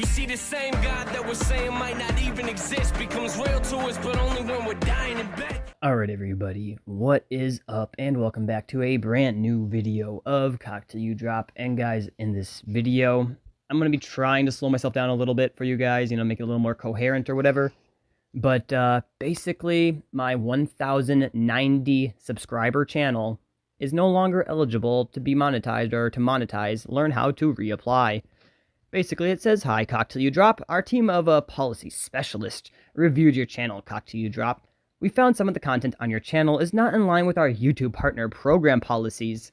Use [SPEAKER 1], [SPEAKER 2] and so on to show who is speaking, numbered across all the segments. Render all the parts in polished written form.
[SPEAKER 1] You see, the same God that we're saying might not even exist becomes real to us, but only when we're dying in bed.
[SPEAKER 2] Alright everybody, what is up, and welcome back to a brand new video of Cock Till You Drop. And guys, in this video, I'm going to be trying to slow myself down a little bit for you guys, make it a little more coherent or whatever. But basically, my 1,090 subscriber channel is no longer eligible to be monetized or to monetize. Learn how to reapply. Basically, it says, "Hi, Cock Till You Drop. Our team of policy specialists reviewed your channel, Cock Till You Drop. We found some of the content on your channel is not in line with our YouTube partner program policies.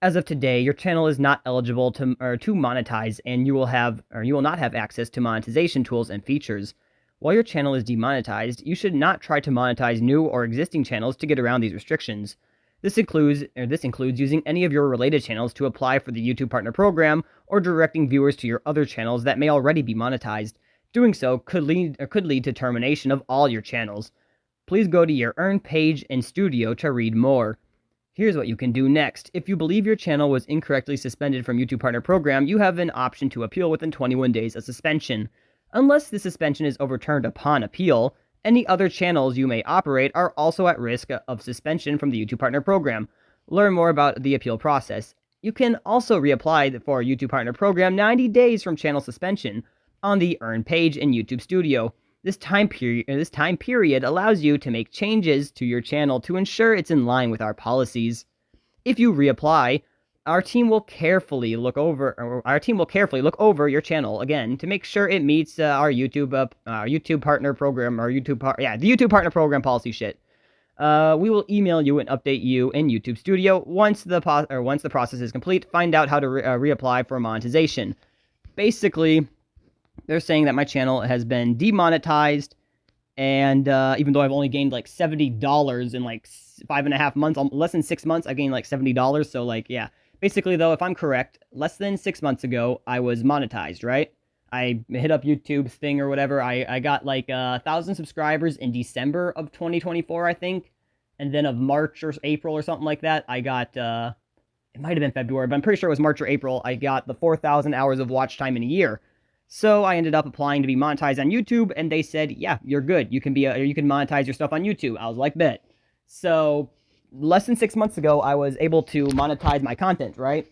[SPEAKER 2] As of today, your channel is not eligible to monetize, and you will not have access to monetization tools and features. While your channel is demonetized, you should not try to monetize new or existing channels to get around these restrictions. This includes using any of your related channels to apply for the YouTube partner program or directing viewers to your other channels that may already be monetized. Doing so could lead to termination of all your channels. Please go to your Earn page in Studio to read more." Here's what you can do next. If you believe your channel was incorrectly suspended from YouTube Partner Program, you have an option to appeal within 21 days of suspension. Unless the suspension is overturned upon appeal, any other channels you may operate are also at risk of suspension from the YouTube Partner Program. Learn more about the appeal process. You can also reapply for YouTube Partner Program 90 days from channel suspension on the Earn page in YouTube Studio. This time period allows you to make changes to your channel to ensure it's in line with our policies. If you reapply, our team will carefully look over your channel again to make sure it meets our YouTube partner program the YouTube partner program policy shit. We will email you and update you in YouTube Studio once the process is complete. Find out how to reapply for monetization. Basically, they're saying that my channel has been demonetized, and even though I've only gained like $70 in like 5.5 months, less than 6 months, I gained like $70. So like, yeah. Basically, though, if I'm correct, less than 6 months ago, I was monetized, right? I hit up YouTube's thing or whatever. I got like 1,000 subscribers in December of 2024, I think. And then of March or April or something like that, I got, it might have been February, but I'm pretty sure it was March or April, I got the 4,000 hours of watch time in a year. So I ended up applying to be monetized on YouTube, and they said, yeah, you're good. You can monetize your stuff on YouTube. I was like, bet. So less than 6 months ago, I was able to monetize my content, right?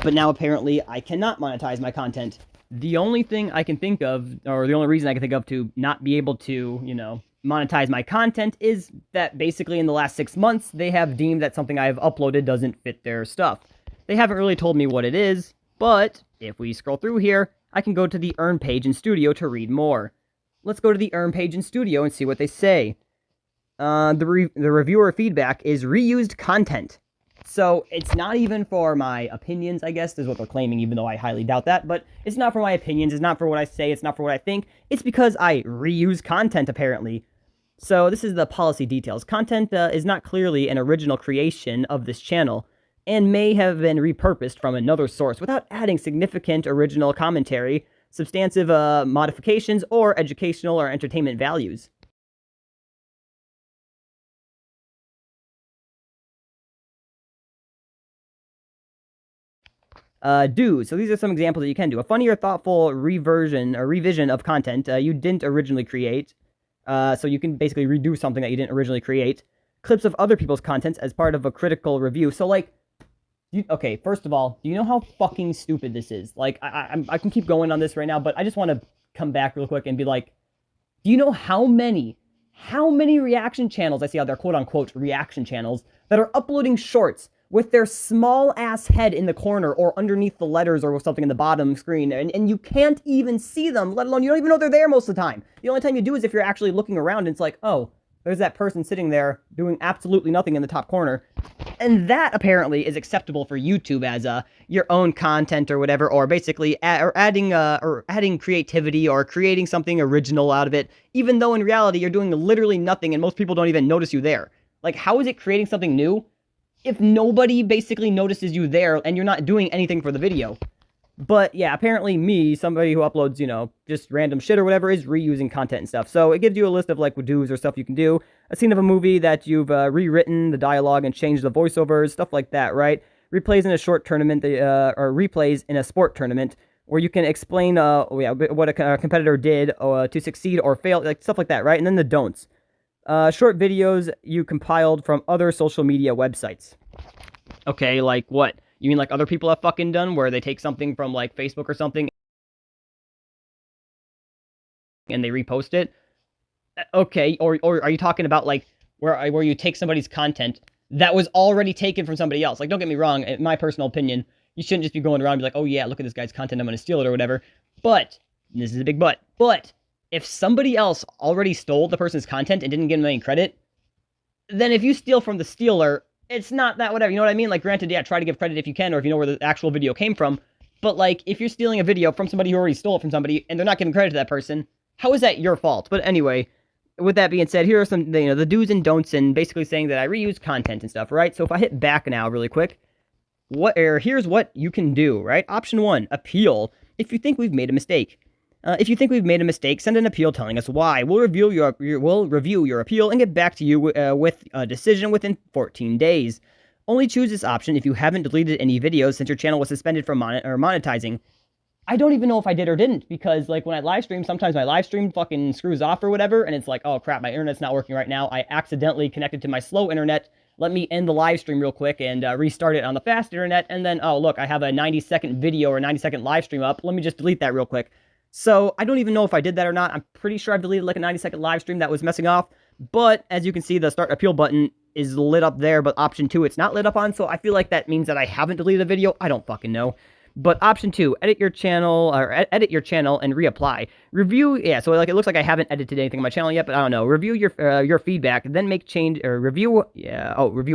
[SPEAKER 2] But now apparently I cannot monetize my content. The only thing I can think of, or the only reason I can think of to not be able to, monetize my content is that basically in the last 6 months, they have deemed that something I have uploaded doesn't fit their stuff. They haven't really told me what it is, but if we scroll through here, I can go to the Earn page in Studio to read more. Let's go to the Earn page in Studio and see what they say. The reviewer feedback is reused content. So it's not even for my opinions, I guess, is what they're claiming, even though I highly doubt that. But it's not for my opinions, it's not for what I say, it's not for what I think. It's because I reuse content, apparently. So this is the policy details. Content is not clearly an original creation of this channel, and may have been repurposed from another source without adding significant original commentary, substantive modifications, or educational or entertainment values. So these are some examples that you can do. A funny or thoughtful revision of content you didn't originally create. So you can basically redo something that you didn't originally create. Clips of other people's contents as part of a critical review. So like, okay, first of all, do you know how fucking stupid this is? Like, I can keep going on this right now, but I just want to come back real quick and be like, do you know how many reaction channels I see out there, quote-unquote reaction channels, that are uploading shorts with their small-ass head in the corner or underneath the letters or something in the bottom screen, and you can't even see them, let alone you don't even know they're there most of the time. The only time you do is if you're actually looking around and it's like, oh, there's that person sitting there doing absolutely nothing in the top corner. And that apparently is acceptable for YouTube as your own content or whatever, or basically adding creativity or creating something original out of it, even though in reality you're doing literally nothing and most people don't even notice you there. Like, how is it creating something new if nobody basically notices you there and you're not doing anything for the video? But yeah, apparently me, somebody who uploads, just random shit or whatever, is reusing content and stuff. So it gives you a list of like do's or stuff you can do. A scene of a movie that you've rewritten the dialogue and changed the voiceovers, stuff like that, right? Replays in a short tournament, or replays in a sport tournament, where you can explain what a competitor did to succeed or fail, like stuff like that, right? And then the don'ts. Short videos you compiled from other social media websites. Okay, like what? You mean like other people have fucking done, where they take something from like Facebook or something and they repost it? Okay, or are you talking about like where you take somebody's content that was already taken from somebody else? Like, don't get me wrong, in my personal opinion, you shouldn't just be going around and be like, oh yeah, look at this guy's content, I'm gonna steal it or whatever. But, this is a big but, if somebody else already stole the person's content and didn't give them any credit, then if you steal from the stealer, it's not that whatever, you know what I mean? Like, granted, yeah, try to give credit if you can, or if you know where the actual video came from, but like, if you're stealing a video from somebody who already stole it from somebody, and they're not giving credit to that person, how is that your fault? But anyway, with that being said, here are some, the do's and don'ts, and basically saying that I reuse content and stuff, right? So if I hit back now really quick, here's what you can do, right? Option 1, appeal. If you think we've made a mistake. If you think we've made a mistake, send an appeal telling us why. We'll review your appeal and get back to you with a decision within 14 days. Only choose this option if you haven't deleted any videos since your channel was suspended from monetizing. I don't even know if I did or didn't, because like when I live stream, sometimes my live stream fucking screws off or whatever, and it's like, oh crap, my internet's not working right now. I accidentally connected to my slow internet. Let me end the live stream real quick and restart it on the fast internet, and then, oh look, I have a 90-second video or 90-second live stream up. Let me just delete that real quick. So I don't even know if I did that or not. I'm pretty sure I've deleted like a 90-second live stream that was messing off, but as you can see, the start appeal button is lit up there, but option 2 it's not lit up on, so I feel like that means that I haven't deleted a video. I don't fucking know. But option 2, edit your channel and reapply. Review, yeah, so like it looks like I haven't edited anything on my channel yet, but I don't know. Review your feedback, then make change, or review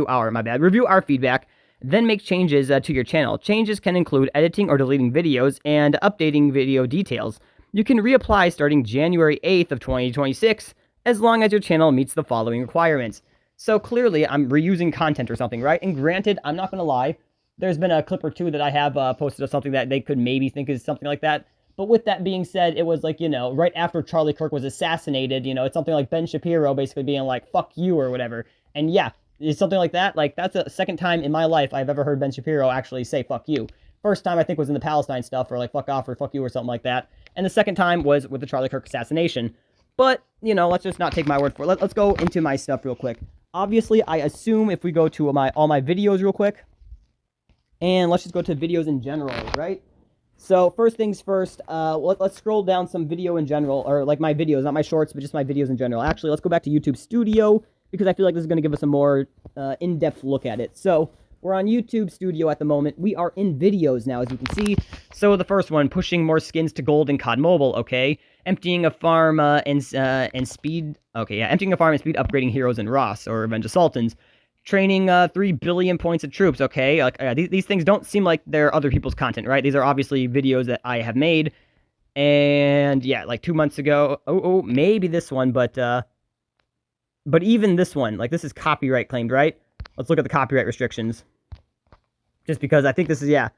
[SPEAKER 2] our feedback, then make changes to your channel. Changes can include editing or deleting videos and updating video details. You can reapply starting January 8th of 2026, as long as your channel meets the following requirements. So clearly, I'm reusing content or something, right? And granted, I'm not going to lie, there's been a clip or two that I have posted of something that they could maybe think is something like that. But with that being said, it was like, right after Charlie Kirk was assassinated, it's something like Ben Shapiro basically being like, fuck you or whatever. And yeah, it's something like that. Like, that's the second time in my life I've ever heard Ben Shapiro actually say fuck you. First time I think was in the Palestine stuff, or like fuck off or fuck you or something like that. And the second time was with the Charlie Kirk assassination. But, let's just not take my word for it. Let's go into my stuff real quick. Obviously, I assume if we go to all my videos real quick, and let's just go to videos in general, right? So first things first, let's scroll down some video in general, or like my videos, not my shorts, but just my videos in general. Actually, let's go back to YouTube Studio, because I feel like this is going to give us a more in-depth look at it. So we're on YouTube Studio at the moment. We are in videos now, as you can see. So the first one, pushing more skins to gold in COD Mobile, okay. Emptying a farm and speed, okay, yeah, emptying a farm and speed upgrading heroes in Ross, or Revenge of Sultans. Training 3 billion points of troops, okay? Like, these things don't seem like they're other people's content, right? These are obviously videos that I have made. And yeah, like 2 months ago, maybe this one, but even this one, like this is copyright claimed, right? Let's look at the copyright restrictions. Just because I think this is, yeah,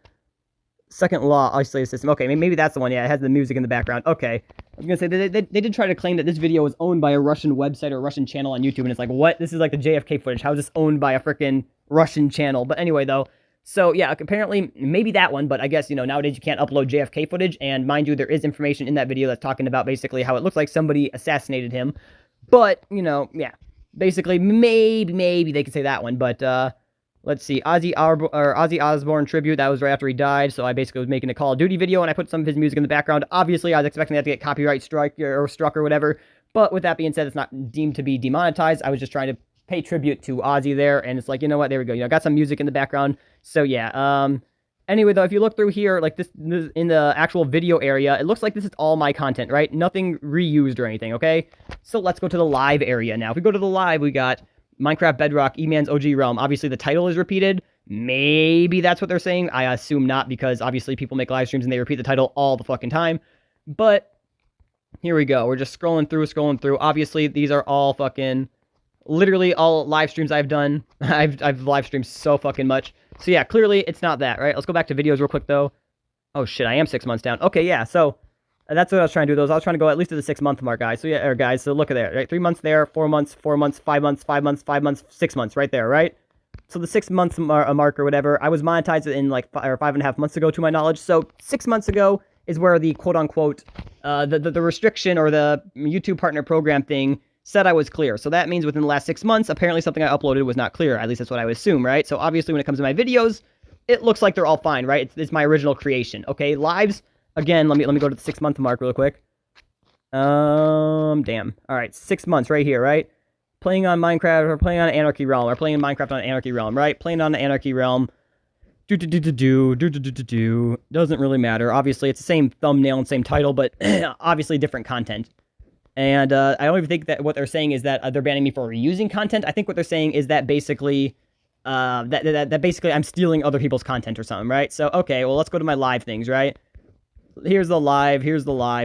[SPEAKER 2] second law isolated system. Okay, maybe that's the one. Yeah, it has the music in the background. Okay, I was gonna say they did try to claim that this video was owned by a Russian website or a Russian channel on YouTube, and it's like, what? This is like the JFK footage. How is this owned by a freaking Russian channel? But anyway, though, so yeah, apparently maybe that one, but I guess nowadays you can't upload JFK footage, and mind you, there is information in that video that's talking about basically how it looks like somebody assassinated him. But yeah, basically maybe they could say that one, but let's see, Ozzy Osbourne tribute, that was right after he died, so I basically was making a Call of Duty video, and I put some of his music in the background. Obviously, I was expecting that to get copyright struck or whatever, but with that being said, it's not deemed to be demonetized. I was just trying to pay tribute to Ozzy there, and it's like, you know what, there we go, got some music in the background, so yeah, anyway, though, if you look through here, like this in the actual video area, it looks like this is all my content, right? Nothing reused or anything, okay? So let's go to the live area now. If we go to the live, we got Minecraft Bedrock, E-Man's OG Realm. Obviously, the title is repeated. Maybe that's what they're saying. I assume not, because obviously people make live streams and they repeat the title all the fucking time. But here we go. We're just scrolling through. Obviously, these are all fucking, literally all live streams I've done. I've live streamed so fucking much. So yeah, clearly it's not that, right? Let's go back to videos real quick, though. Oh shit, I am 6 months down. Okay, yeah, so that's what I was trying to do. I was trying to go at least to the 6 month mark, guys. So yeah, guys, so look at there, right? 3 months there, 4 months, 4 months, 5 months, 5 months, 5 months, 6 months, right there, right? So the 6 months mark or whatever, I was monetized in like 5.5 months ago, to my knowledge. So 6 months ago, is where the quote-unquote, the restriction or the YouTube Partner Program thing said I was clear. So that means within the last 6 months, apparently something I uploaded was not clear. At least that's what I would assume, right? So obviously when it comes to my videos, it looks like they're all fine, right? It's my original creation, okay? Lives, again, let me go to the 6 month mark real quick. Damn. All right, 6 months right here, right? Playing on Minecraft or playing on Anarchy Realm or playing Minecraft on Anarchy Realm, right? Playing on the Anarchy Realm. Doesn't really matter. Obviously, it's the same thumbnail and same title, but obviously different content. And I don't even think that what they're saying is that they're banning me for reusing content. I think what they're saying is that basically, that basically I'm stealing other people's content or something, right? So, okay, well, let's go to my live things, right? Here's the live,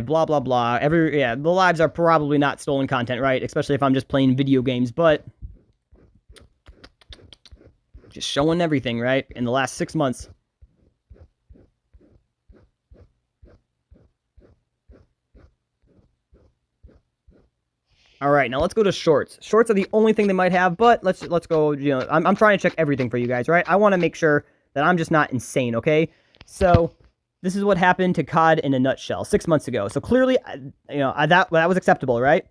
[SPEAKER 2] blah, blah, blah. The lives are probably not stolen content, right? Especially if I'm just playing video games, but just showing everything, right? In the last 6 months. All right, now let's go to shorts. Shorts are the only thing they might have, but let's go, you know, I'm trying to check everything for you guys, right? I want to make sure that I'm just not insane, okay? So, this is what happened to COD in a nutshell 6 months ago. So clearly, you know, that was acceptable, right?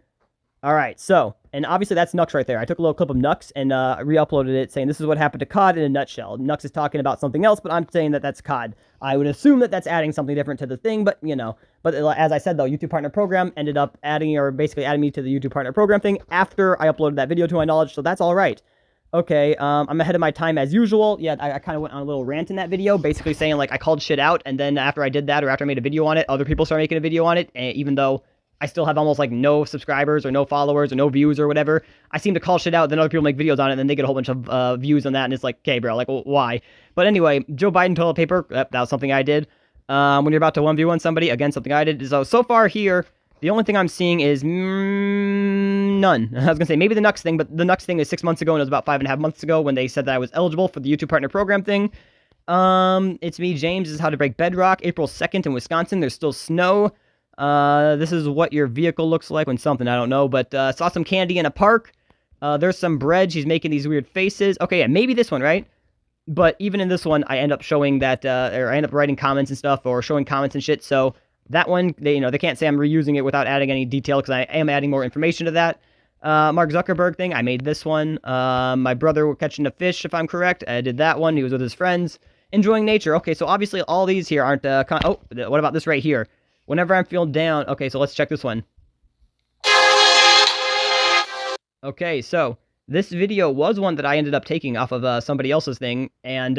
[SPEAKER 2] All right, so, and obviously that's Nux right there. I took a little clip of Nux and re-uploaded it saying this is what happened to COD in a nutshell. Nux is talking about something else, but I'm saying that that's COD. I would assume that that's adding something different to the thing, but, you know. But as I said, though, YouTube Partner Program ended up adding, or basically adding me to the YouTube Partner Program thing after I uploaded that video to my knowledge, so that's all right. Okay, I'm ahead of my time as usual. Yeah, I kind of went on a little rant in that video, basically saying, like, I called shit out, and then after I did that, or after I made a video on it, other people started making a video on it, and even though I still have almost, like, no subscribers, or no followers, or no views, or whatever, I seem to call shit out, then other people make videos on it, and then they get a whole bunch of views on that, and it's like, okay, bro, like, well, why? But anyway, Joe Biden toilet paper, that was something I did. When you're about to 1v1 somebody, again, something I did. So far here, the only thing I'm seeing is none. I was going to say maybe the Nux thing, but the Nux thing is 6 months ago, and it was about 5.5 months ago when they said that I was eligible for the YouTube Partner Program thing. It's me, James. This is how to break bedrock. April 2nd in Wisconsin. There's still snow. This is what your vehicle looks like when something, I don't know, but saw some candy in a park. There's some bread. She's making these weird faces. Okay, yeah, maybe this one, right? But even in this one, I end up showing that, or I end up writing comments and stuff, or showing comments and shit, so that one, they can't say I'm reusing it without adding any detail, because I am adding more information to that. Mark Zuckerberg thing, I made this one. My brother catching a fish, if I'm correct, I did that one. He was with his friends, enjoying nature. Okay, so obviously all these here aren't, oh, what about this right here? Whenever I'm feeling down, okay, so let's check this one. Okay, so this video was one that I ended up taking off of somebody else's thing, and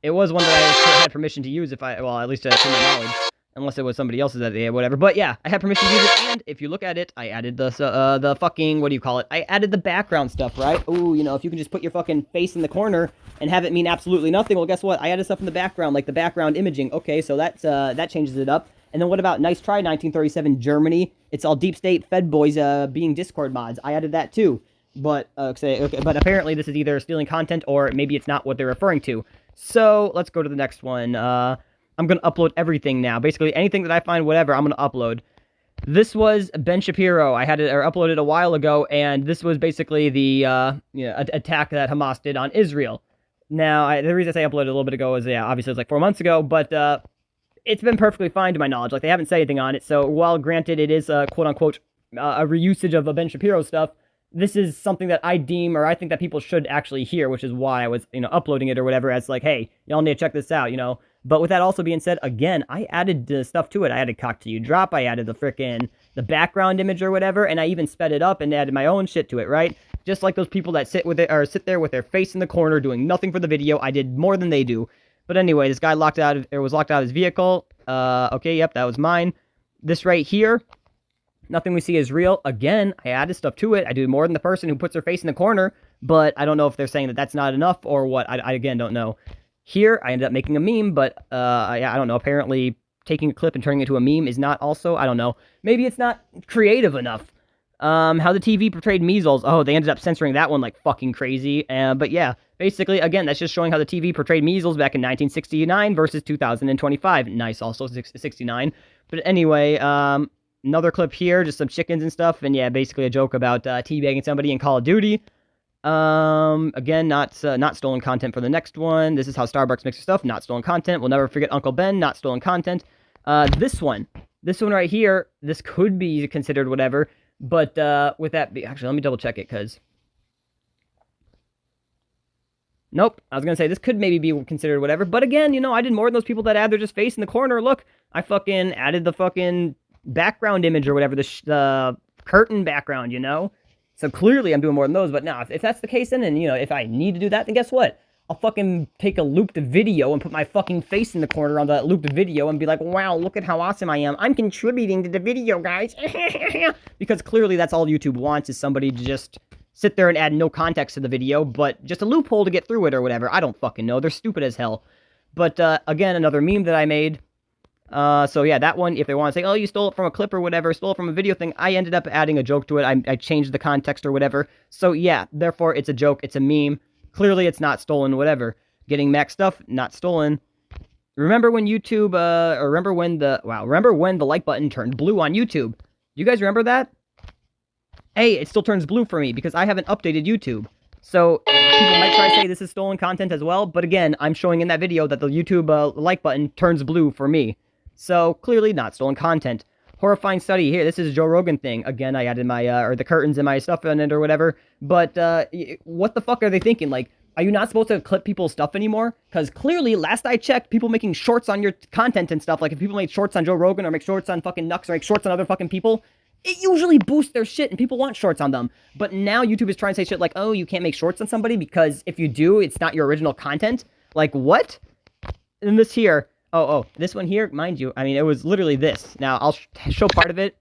[SPEAKER 2] it was one that I had permission to use well, at least to my knowledge. Unless it was somebody else's idea, whatever. But yeah, I had permission to use it, and if you look at it, I added the fucking, what do you call it? I added the background stuff, right? Ooh, you know, if you can just put your fucking face in the corner and have it mean absolutely nothing, well, guess what? I added stuff in the background, like the background imaging. Okay, so that's, that changes it up. And then what about Nice Try 1937 Germany? It's all deep state Fed boys being Discord mods. I added that too. But, okay, but apparently this is either stealing content or maybe it's not what they're referring to. So, let's go to the next one. I'm going to upload everything now. Basically, anything that I find, whatever, I'm going to upload. This was Ben Shapiro. I had it, or uploaded a while ago, and this was basically the attack that Hamas did on Israel. Now, the reason I say I uploaded a little bit ago is, yeah, obviously it's like 4 months ago, but it's been perfectly fine to my knowledge. Like, they haven't said anything on it, so while granted it is, quote-unquote, a reusage of Ben Shapiro stuff, this is something that I deem, or I think that people should actually hear, which is why I was, uploading it or whatever, as like, hey, y'all need to check this out, But with that also being said, again, I added stuff to it. I added cock to you drop, I added the background image or whatever, and I even sped it up and added my own shit to it, right? Just like those people that sit there with their face in the corner doing nothing for the video, I did more than they do. But anyway, this guy was locked out of his vehicle. Okay, yep, that was mine. This right here, nothing we see is real. Again, I added stuff to it. I do more than the person who puts their face in the corner, but I don't know if they're saying that that's not enough or what. I again don't know. Here, I ended up making a meme, but I don't know. Apparently, taking a clip and turning it into a meme is not also, I don't know. Maybe it's not creative enough. How the TV portrayed measles. Oh, they ended up censoring that one like fucking crazy. But yeah, basically, again, that's just showing how the TV portrayed measles back in 1969 versus 2025. Nice, also 69. But anyway, another clip here, just some chickens and stuff. And yeah, basically a joke about teabagging somebody in Call of Duty. Again, not stolen content for the next one. This is how Starbucks makes their stuff, not stolen content. We'll never forget Uncle Ben, not stolen content. This one right here, this could be considered whatever, but with that, actually, let me double check it, because nope, I was gonna say this could maybe be considered whatever, but again, you know, I did more than those people that add their just face in the corner. Look, I fucking added the fucking background image or whatever, the curtain background, you know? So clearly I'm doing more than those, but now, if that's the case, then, you know, if I need to do that, then guess what? I'll fucking take a looped video and put my fucking face in the corner on that looped video and be like, wow, look at how awesome I am. I'm contributing to the video, guys. Because clearly that's all YouTube wants, is somebody to just sit there and add no context to the video, but just a loophole to get through it or whatever. I don't fucking know. They're stupid as hell. But, again, another meme that I made. So yeah, that one, if they want to say, oh, you stole it from a clip or whatever, stole it from a video thing, I ended up adding a joke to it. I changed the context or whatever. So yeah, therefore, it's a joke. It's a meme. Clearly, it's not stolen, whatever. Getting Mac stuff, not stolen. Remember when YouTube, or remember when the like button turned blue on YouTube? You guys remember that? Hey, it still turns blue for me because I haven't updated YouTube. So people might try to say this is stolen content as well, but again, I'm showing in that video that the YouTube like button turns blue for me. So clearly not stolen content. Horrifying study here. This is a Joe Rogan thing. Again, I added my, or the curtains and my stuff in it or whatever. But what the fuck are they thinking? Like, are you not supposed to clip people's stuff anymore? Because clearly, last I checked, people making shorts on your content and stuff, like if people make shorts on Joe Rogan or make shorts on fucking Nux or make shorts on other fucking people, it usually boosts their shit and people want shorts on them. But now YouTube is trying to say shit like, oh, you can't make shorts on somebody because if you do, it's not your original content. Like, what? And this here, oh, this one here, mind you, I mean, it was literally this. Now, I'll show part of it.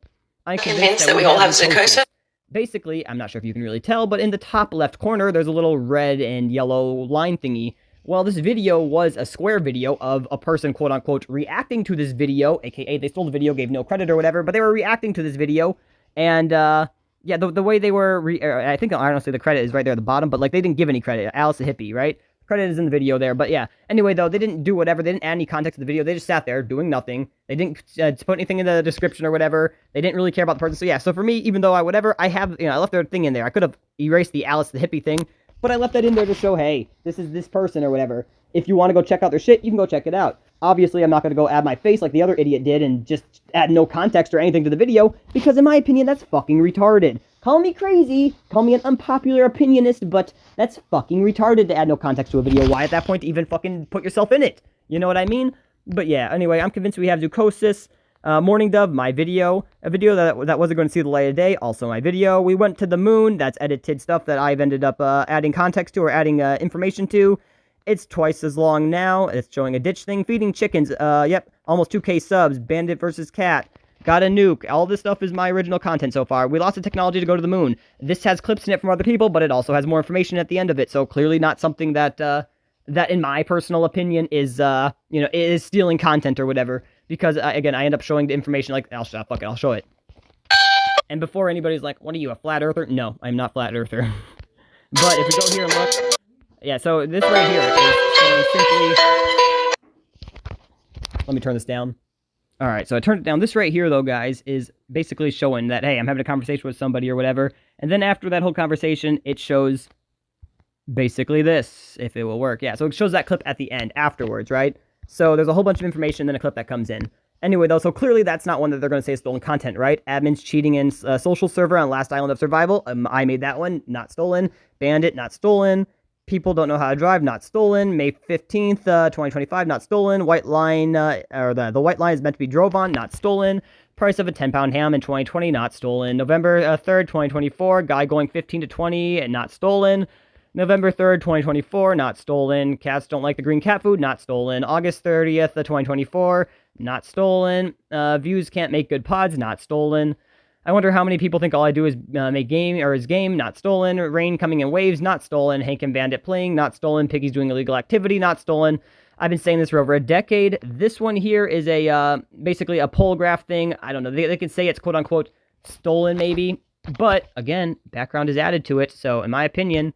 [SPEAKER 2] I'm convinced that we all have psychosis. Basically, I'm not sure if you can really tell, but in the top left corner, there's a little red and yellow line thingy. Well, this video was a square video of a person, quote-unquote, reacting to this video, aka they stole the video, gave no credit or whatever, but they were reacting to this video, and, yeah, the way they were, I think, I don't say the credit is right there at the bottom, but, like, they didn't give any credit. Alice the Hippie, right? Credit is in the video there, but yeah. Anyway, though, they didn't do whatever. They didn't add any context to the video. They just sat there doing nothing. They didn't put anything in the description or whatever. They didn't really care about the person. So yeah, so for me, even though I have, you know, I left their thing in there. I could have erased the Alice the Hippie thing, but I left that in there to show, hey, this is this person or whatever. If you want to go check out their shit, you can go check it out. Obviously, I'm not going to go add my face like the other idiot did and just add no context or anything to the video, because in my opinion, that's fucking retarded. Call me crazy, call me an unpopular opinionist, but that's fucking retarded to add no context to a video. Why at that point even fucking put yourself in it? You know what I mean? But yeah, anyway, I'm convinced we have Zucosis. Morning Dove, my video. A video that wasn't going to see the light of day, also my video. We went to the moon, that's edited stuff that I've ended up adding context to or adding information to. It's twice as long now. It's showing a ditch thing. Feeding chickens. Yep. Almost 2K subs. Bandit versus cat. Got a nuke. All this stuff is my original content so far. We lost the technology to go to the moon. This has clips in it from other people, but it also has more information at the end of it. So clearly not something that, that in my personal opinion is, you know, is stealing content or whatever. Because, again, I end up showing the information like, fuck it, I'll show it. And before anybody's like, what are you, a flat earther? No, I'm not flat earther. But if we go here and look... Yeah, so this right here is simply... Let me turn this down. Alright, so I turned it down. This right here, though, guys, is basically showing that, hey, I'm having a conversation with somebody or whatever. And then after that whole conversation, it shows basically this, if it will work. Yeah, so it shows that clip at the end, afterwards, right? So there's a whole bunch of information, then a clip that comes in. Anyway, though, so clearly that's not one that they're going to say is stolen content, right? Admins cheating in social server on Last Island of Survival. I made that one, not stolen. Bandit, not stolen. People don't know how to drive, not stolen. May 15th, 2025, not stolen. White line, or the white line is meant to be drove on, not stolen. Price of a 10-pound ham in 2020, not stolen. November 3rd, 2024, guy going 15 to 20, not stolen. November 3rd, 2024, not stolen. Cats don't like the green cat food, not stolen. August 30th, 2024, not stolen. Views can't make good pods, not stolen. I wonder how many people think all I do is make game, or is game, not stolen. Rain coming in waves, not stolen. Hank and Bandit playing, not stolen. Piggy's doing illegal activity, not stolen. I've been saying this for over a decade. This one here is a, basically a pole graph thing. I don't know, they could say it's quote-unquote stolen maybe. But, again, background is added to it, so in my opinion,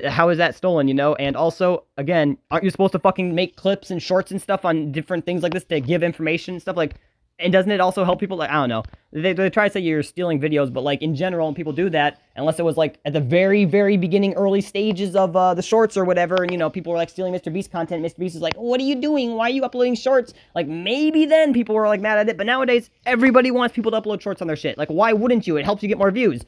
[SPEAKER 2] how is that stolen, you know? And also, again, aren't you supposed to fucking make clips and shorts and stuff on different things like this to give information and stuff? Like, And doesn't it also help people? Like, I don't know. They try to say you're stealing videos, but like in general, when people do that, unless it was like at the very, very beginning, early stages of the shorts or whatever, and you know, people were like stealing Mr. Beast content. Mr. Beast is like, what are you doing? Why are you uploading shorts? Like maybe then people were like mad at it, but nowadays everybody wants people to upload shorts on their shit. Like why wouldn't you? It helps you get more views.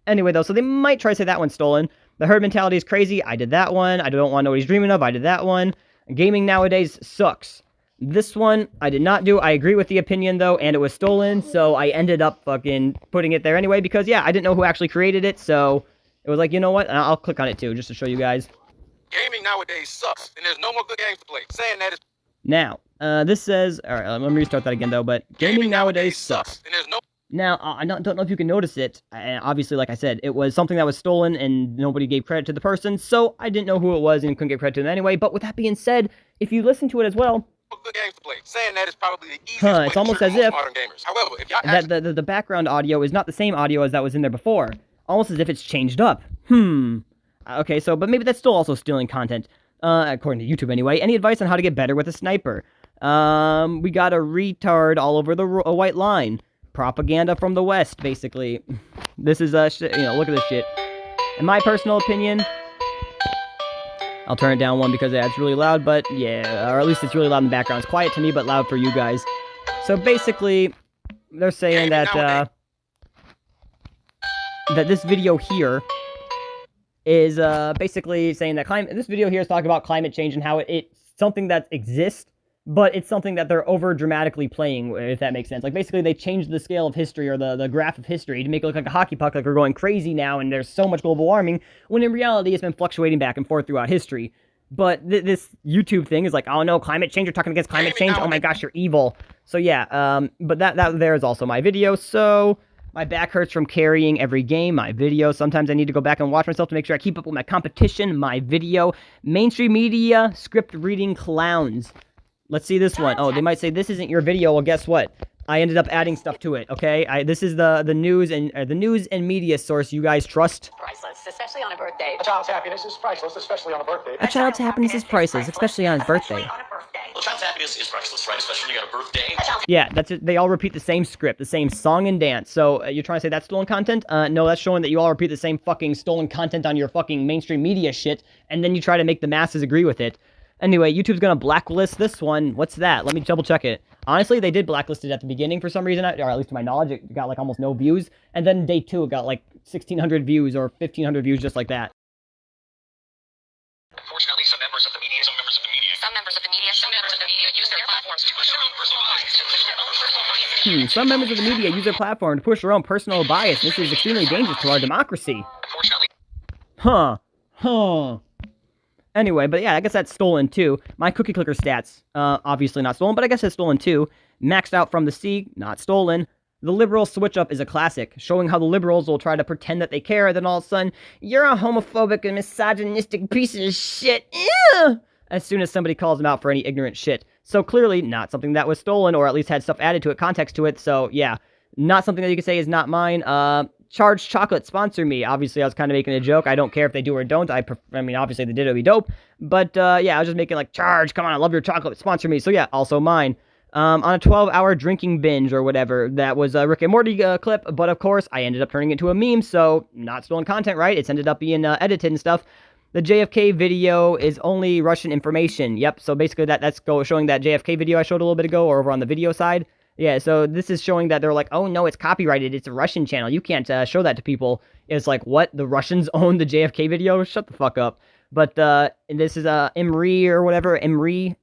[SPEAKER 2] Anyway, though, so they might try to say that one's stolen. The herd mentality is crazy. I did that one. I don't want to know what he's dreaming of. I did that one. Gaming nowadays sucks. This one, I did not do. I agree with the opinion, though, and it was stolen, so I ended up fucking putting it there anyway, because, yeah, I didn't know who actually created it, so it was like, you know what? And I'll click on it, too, just to show you guys.
[SPEAKER 3] Gaming nowadays sucks, and there's no more good games to play. Saying that is...
[SPEAKER 2] Now, this says... Alright, let me restart that again, though, but gaming nowadays sucks.
[SPEAKER 3] And there's no...
[SPEAKER 2] Now, I don't know if you can notice it, and obviously, like I said, it was something that was stolen, and nobody gave credit to the person, so I didn't know who it was, and couldn't give credit to them anyway, but with that being said, if you listen to it as well...
[SPEAKER 3] good games to play. Saying that is probably the easiest way
[SPEAKER 2] it's almost
[SPEAKER 3] to
[SPEAKER 2] as
[SPEAKER 3] trick
[SPEAKER 2] if
[SPEAKER 3] modern gamers. However, if y'all
[SPEAKER 2] that the background audio is not the same audio as that was in there before. Almost as if it's changed up. Okay, so, but maybe that's still also stealing content. According to YouTube anyway. Any advice on how to get better with a sniper? We got a retard all over the white line. Propaganda from the West, basically. This is, shit, you know, look at this shit. In my personal opinion... I'll turn it down one because it's really loud, but yeah, or at least it's really loud in the background. It's quiet to me, but loud for you guys. So basically, they're saying that, that this video here is, basically saying that this video here is talking about climate change and how it's something that exists, but it's something that they're over-dramatically playing, if that makes sense. Like, basically, they changed the scale of history, or the graph of history, to make it look like a hockey puck, like we're going crazy now, and there's so much global warming, when in reality, it's been fluctuating back and forth throughout history. But this YouTube thing is like, oh no, climate change, you're talking against climate change, oh my gosh, you're evil. So yeah, but that there is also my video, so... My back hurts from carrying every game, my video. Sometimes I need to go back and watch myself to make sure I keep up with my competition, my video. Mainstream media, script reading clowns. Let's see this one. Oh, they might say this isn't your video. Well, guess what? I ended up adding stuff to it. Okay, this is the news and media source you guys trust.
[SPEAKER 4] Priceless, especially on a birthday.
[SPEAKER 5] A child's happiness is priceless, especially on a birthday.
[SPEAKER 2] A child's happiness is priceless, especially on his birthday.
[SPEAKER 5] Well, child's happiness is priceless, right? Especially on a birthday.
[SPEAKER 2] Yeah, that's it. They all repeat the same script, the same song and dance. So you're trying to say that's stolen content? No, that's showing that you all repeat the same fucking stolen content on your fucking mainstream media shit, and then you try to make the masses agree with it. Anyway, YouTube's gonna blacklist this one. What's that? Let me double check it. Honestly, they did blacklist it at the beginning for some reason, or at least to my knowledge, it got like almost no views. And then day 2, it got like 1,600 views or 1,500 views just like that.
[SPEAKER 5] Unfortunately, some members of the media use their platforms to push their own personal bias.
[SPEAKER 2] Some members of the media use their platform to push their own personal bias. This is extremely dangerous to our democracy.
[SPEAKER 5] Unfortunately.
[SPEAKER 2] Anyway, but yeah, I guess that's stolen too. My cookie clicker stats, obviously not stolen, but I guess it's stolen too. Maxed out from the sea, not stolen. The liberal switch up is a classic, showing how the liberals will try to pretend that they care, then all of a sudden, you're a homophobic and misogynistic piece of shit. Ew! As soon as somebody calls them out for any ignorant shit. So clearly, not something that was stolen, or at least had stuff added to it, context to it, so yeah. Not something that you can say is not mine. Charged Chocolate, sponsor me. Obviously, I was kind of making a joke. I don't care if they do or don't. I mean, obviously, if they did, it would be dope. But, yeah, I was just making, like, Charge, come on, I love your chocolate, sponsor me. So, yeah, also mine. On a 12-hour drinking binge or whatever. That was a Rick and Morty clip, but, of course, I ended up turning it into a meme, so not stolen content, right? It's ended up being edited and stuff. The JFK video is only Russian information. Yep, so basically that's showing that JFK video I showed a little bit ago, or over on the video side. Yeah, so this is showing that they're like, oh no, it's copyrighted, it's a Russian channel, you can't show that to people. It's like, what? The Russians own the JFK video? Shut the fuck up. But this is Imri or whatever, Imri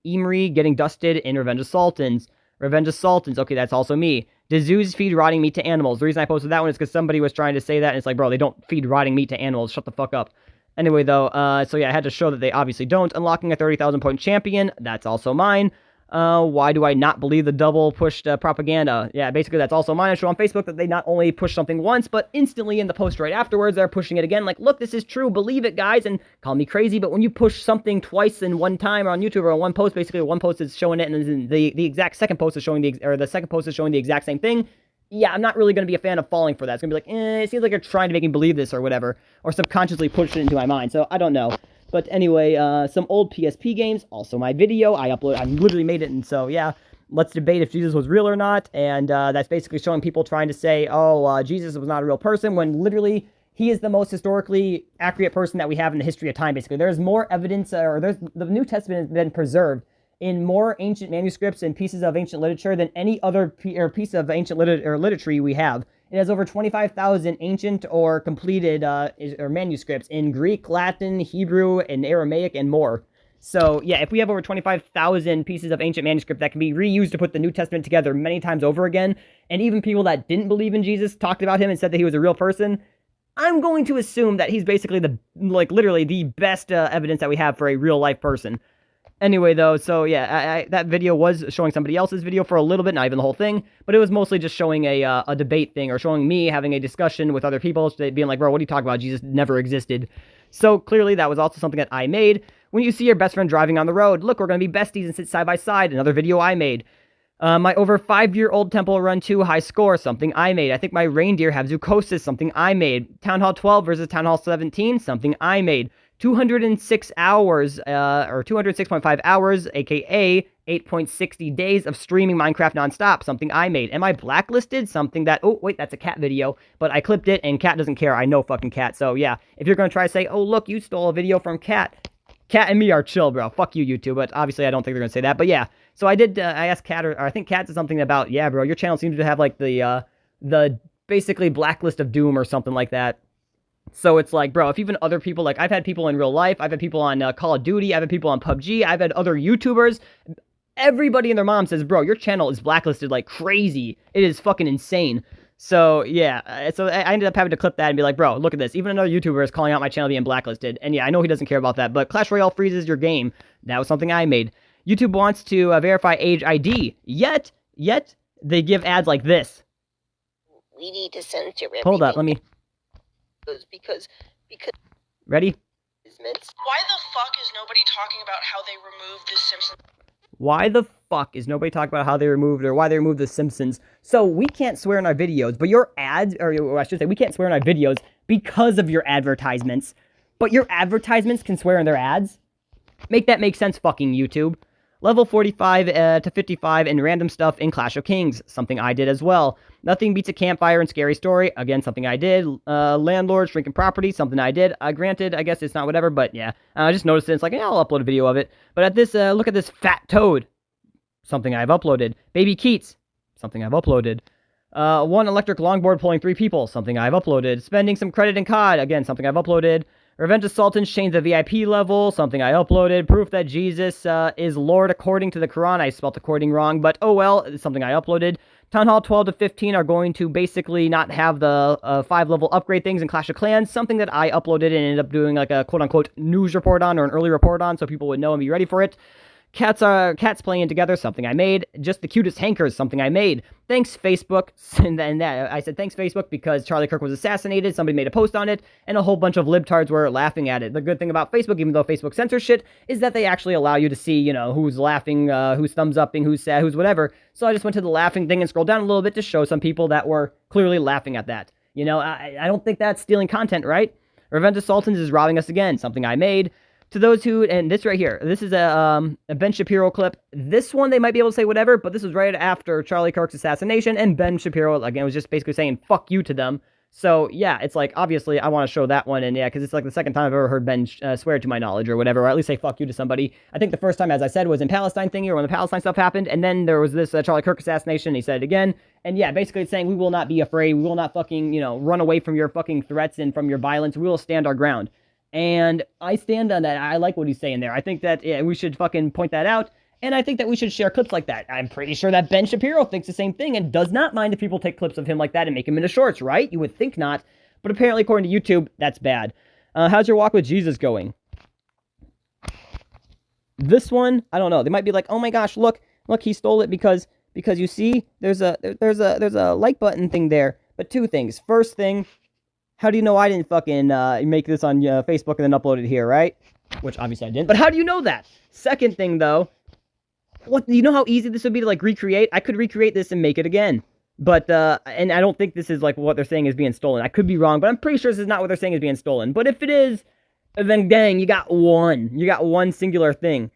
[SPEAKER 2] getting dusted in Revenge of Sultans. Revenge of Sultans, okay, that's also me. Does zoos feed rotting meat to animals? The reason I posted that one is because somebody was trying to say that, and it's like, bro, they don't feed rotting meat to animals, shut the fuck up. Anyway, though, so yeah, I had to show that they obviously don't. Unlocking a 30,000 point champion, that's also mine. Why do I not believe the double pushed propaganda? Yeah, basically that's also mine. I show on Facebook that they not only push something once, but instantly in the post right afterwards, they're pushing it again. Like, look, this is true, believe it, guys, and call me crazy, but when you push something twice in one time on YouTube or on one post, basically one post is showing it, and then the exact second post is showing the second post is showing the exact same thing. Yeah, I'm not really going to be a fan of falling for that. It's going to be like, it seems like you're trying to make me believe this or whatever, or subconsciously push it into my mind, so I don't know. But anyway, some old PSP games, also my video, I literally made it, and so yeah. let's debate if Jesus was real or not, and that's basically showing people trying to say, oh, Jesus was not a real person, when literally he is the most historically accurate person that we have in the history of time, basically. There's more evidence, the New Testament has been preserved in more ancient manuscripts and pieces of ancient literature than any other piece of ancient literature we have. It has over 25,000 ancient or completed or manuscripts in Greek, Latin, Hebrew, and Aramaic, and more. So, yeah, if we have over 25,000 pieces of ancient manuscript that can be reused to put the New Testament together many times over again, and even people that didn't believe in Jesus talked about him and said that he was a real person, I'm going to assume that he's basically literally the best evidence that we have for a real-life person. Anyway, though, so yeah, that video was showing somebody else's video for a little bit, not even the whole thing, but it was mostly just showing a debate thing, or showing me having a discussion with other people, being like, bro, what are you talking about? Jesus never existed. So clearly that was also something that I made. When you see your best friend driving on the road, look, we're going to be besties and sit side by side, another video I made. My over 5-year-old Temple Run 2 high score, something I made. I think my reindeer have zoochosis, something I made. Town Hall 12 versus Town Hall 17, something I made. 206 hours, or 206.5 hours, aka 8.60 days of streaming Minecraft nonstop, something I made. Am I blacklisted? Something that, oh, wait, that's a cat video, but I clipped it, and Cat doesn't care. I know fucking Cat. So, yeah, if you're going to try to say, oh, look, you stole a video from Cat, Cat and me are chill, bro. Fuck you, YouTube. But obviously, I don't think they're going to say that. But yeah, so I did, I asked Cat, or I think Cat said something about, yeah, bro, your channel seems to have, like, the basically blacklist of doom or something like that. So it's like, bro, if even other people, like, I've had people in real life, I've had people on Call of Duty, I've had people on PUBG, I've had other YouTubers, everybody and their mom says, bro, your channel is blacklisted like crazy. It is fucking insane. So, yeah, so I ended up having to clip that and be like, bro, look at this. Even another YouTuber is calling out my channel being blacklisted. And yeah, I know he doesn't care about that, but Clash Royale freezes your game. That was something I made. YouTube wants to verify age ID, yet they give ads like this.
[SPEAKER 5] We need to censor everything.
[SPEAKER 2] Hold up, let me...
[SPEAKER 5] Because
[SPEAKER 2] Ready?
[SPEAKER 4] Why the fuck is nobody talking about how they removed the Simpsons?
[SPEAKER 2] Why the fuck is nobody talking about how they removed, or why they removed the Simpsons? So we can't swear in our videos, but your ads, or I should say, we can't swear in our videos because of your advertisements. But your advertisements can swear in their ads? Make that make sense, fucking YouTube. Level 45 to 55 and random stuff in Clash of Kings, something I did as well. Nothing beats a campfire and scary story, again, something I did. Landlord, shrinking property, something I did. Granted, I guess it's not whatever, but yeah. I just noticed it, it's like, yeah, I'll upload a video of it. But at this, look at this fat toad, something I've uploaded. Baby Keats, something I've uploaded. One electric longboard pulling 3 people, something I've uploaded. Spending some credit in COD, again, something I've uploaded. Revenge of Sultans changed the VIP level, something I uploaded. Proof that Jesus is Lord according to the Quran. I spelled according wrong, but oh well, it's something I uploaded. Town Hall 12 to 15 are going to basically not have the 5-level upgrade things in Clash of Clans, something that I uploaded and ended up doing like a quote-unquote news report on, or an early report on, so people would know and be ready for it. Cats playing together, something I made. Just the cutest hankers, something I made. Thanks, Facebook. And then I said thanks, Facebook, because Charlie Kirk was assassinated. Somebody made a post on it, and a whole bunch of libtards were laughing at it. The good thing about Facebook, even though Facebook censors shit, is that they actually allow you to see, you know, who's laughing, who's thumbs upping, who's sad, who's whatever. So I just went to the laughing thing and scrolled down a little bit to show some people that were clearly laughing at that. You know, I don't think that's stealing content, right? Revenge of Sultans is robbing us again, something I made. To those who, and this right here, this is a Ben Shapiro clip. This one, they might be able to say whatever, but this was right after Charlie Kirk's assassination, and Ben Shapiro, again, was just basically saying, fuck you to them. So, yeah, it's like, obviously, I want to show that one, and yeah, because it's like the second time I've ever heard Ben swear to my knowledge, or whatever, or at least say fuck you to somebody. I think the first time, as I said, was in Palestine thingy, or when the Palestine stuff happened, and then there was this Charlie Kirk assassination, and he said it again, and yeah, basically it's saying, we will not be afraid, we will not fucking, you know, run away from your fucking threats and from your violence, we will stand our ground. And I stand on that. I like what he's saying there. I think that we should fucking point that out. And I think that we should share clips like that. I'm pretty sure that Ben Shapiro thinks the same thing and does not mind if people take clips of him like that and make him into shorts, right? You would think not. But apparently, according to YouTube, that's bad. How's your walk with Jesus going? This one, I don't know. They might be like, oh my gosh, look, he stole it because you see, there's a like button thing there. But 2 things. First thing, how do you know I didn't fucking make this on Facebook and then upload it here, right? Which obviously I didn't. But how do you know that? Second thing, though, what, do you know how easy this would be to like recreate? I could recreate this and make it again. But, and I don't think this is like what they're saying is being stolen. I could be wrong, but I'm pretty sure this is not what they're saying is being stolen. But if it is, then dang, you got one. You got one singular thing.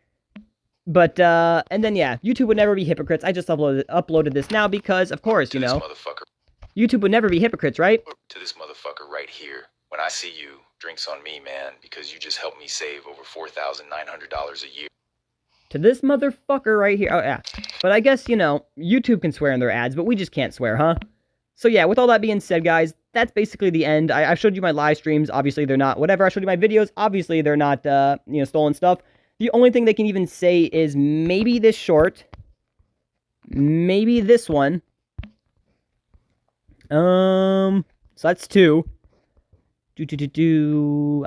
[SPEAKER 2] But, and then, yeah, YouTube would never be hypocrites. I just uploaded this now because, of course, you know, YouTube would never be hypocrites, right?
[SPEAKER 6] To this motherfucker right here. When I see you, drinks on me, man, because you just helped me save over $4,900 a year.
[SPEAKER 2] To this motherfucker right here. Oh, yeah. But I guess, you know, YouTube can swear in their ads, but we just can't swear, huh? So, yeah, with all that being said, guys, that's basically the end. I showed you my live streams. Obviously, they're not whatever. I showed you my videos. Obviously, they're not, you know, stolen stuff. The only thing they can even say is maybe this short. Maybe this one. So that's 2.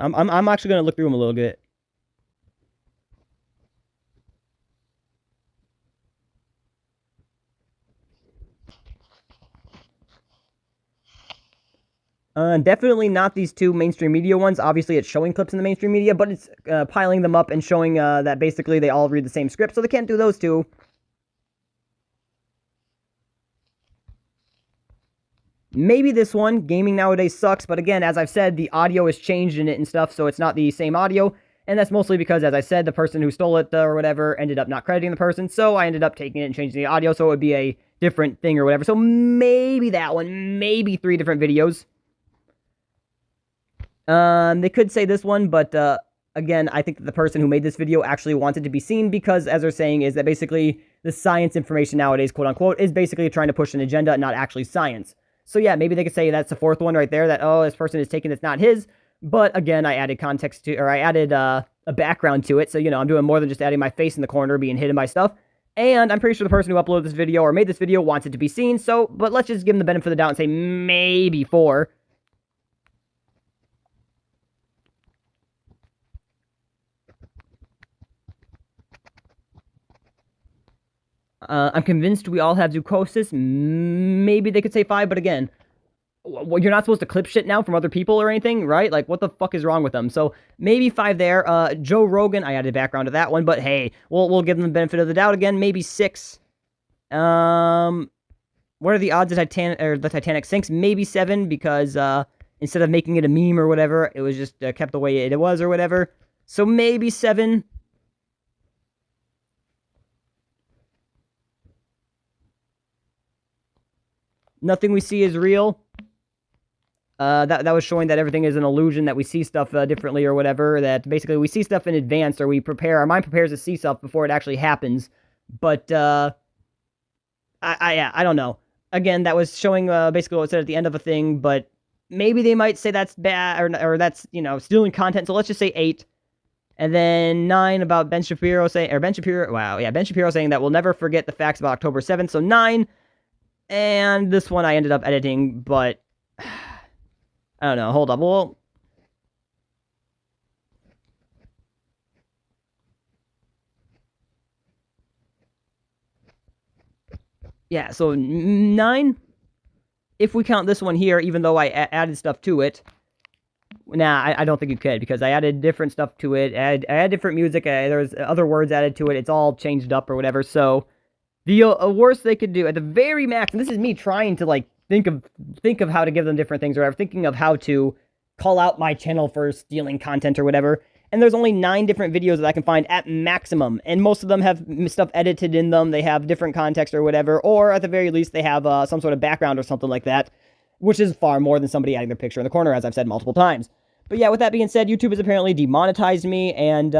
[SPEAKER 2] I'm actually gonna look through them a little bit. Definitely not these 2 mainstream media ones. Obviously, it's showing clips in the mainstream media, but it's piling them up and showing that basically they all read the same script, so they can't do those 2. Maybe this one, Gaming Nowadays Sucks, but again, as I've said, the audio has changed in it and stuff, so it's not the same audio, and that's mostly because, as I said, the person who stole it or whatever ended up not crediting the person, so I ended up taking it and changing the audio, so it would be a different thing or whatever. So maybe that one, maybe 3 different videos. They could say this one, but again, I think that the person who made this video actually wants it to be seen because, as they're saying, is that basically the science information nowadays, quote-unquote, is basically trying to push an agenda, not actually science. So yeah, maybe they could say that's the 4th one right there, that, oh, this person is taking it's not his, but again, I added context to, or I added a background to it, so, you know, I'm doing more than just adding my face in the corner, being hidden by stuff, and I'm pretty sure the person who uploaded this video, or made this video, wants it to be seen, so, but let's just give them the benefit of the doubt and say maybe 4. I'm convinced we all have Zucosis. Maybe they could say 5, but again, well, you're not supposed to clip shit now from other people or anything, right? Like, what the fuck is wrong with them? So, maybe 5 there. Joe Rogan, I added background to that one, but hey, we'll give them the benefit of the doubt again. Maybe 6. What are the odds that the Titanic sinks? Maybe 7, because instead of making it a meme or whatever, it was just kept the way it was or whatever. So, maybe 7. Nothing we see is real. That was showing that everything is an illusion, that we see stuff differently or whatever, that basically we see stuff in advance, or we prepare, our mind prepares to see stuff before it actually happens. But, I don't know. Again, that was showing basically what it said at the end of a thing, but maybe they might say that's bad, or that's, you know, stealing content, so let's just say 8. And then 9 about Ben Shapiro saying, Ben Shapiro saying that we'll never forget the facts about October 7th, so 9. And this one I ended up editing, but I don't know. Hold up. Well, yeah, so 9, if we count this one here, even though I added stuff to it. Nah, I don't think you could, because I added different stuff to it. I added different music. There's other words added to it. It's all changed up or whatever, so the worst they could do, at the very max, and this is me trying to, like, think of how to give them different things or whatever, thinking of how to call out my channel for stealing content or whatever, and there's only 9 different videos that I can find at maximum, and most of them have stuff edited in them, they have different context or whatever, or at the very least, they have some sort of background or something like that, which is far more than somebody adding their picture in the corner, as I've said multiple times. But yeah, with that being said, YouTube has apparently demonetized me, and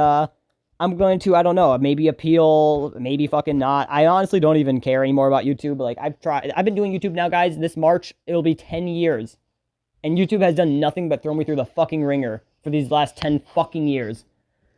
[SPEAKER 2] I'm going to, I don't know, maybe appeal, maybe fucking not. I honestly don't even care anymore about YouTube. Like, I've been doing YouTube now, guys. This March, it'll be 10 years. And YouTube has done nothing but throw me through the fucking ringer for these last 10 fucking years.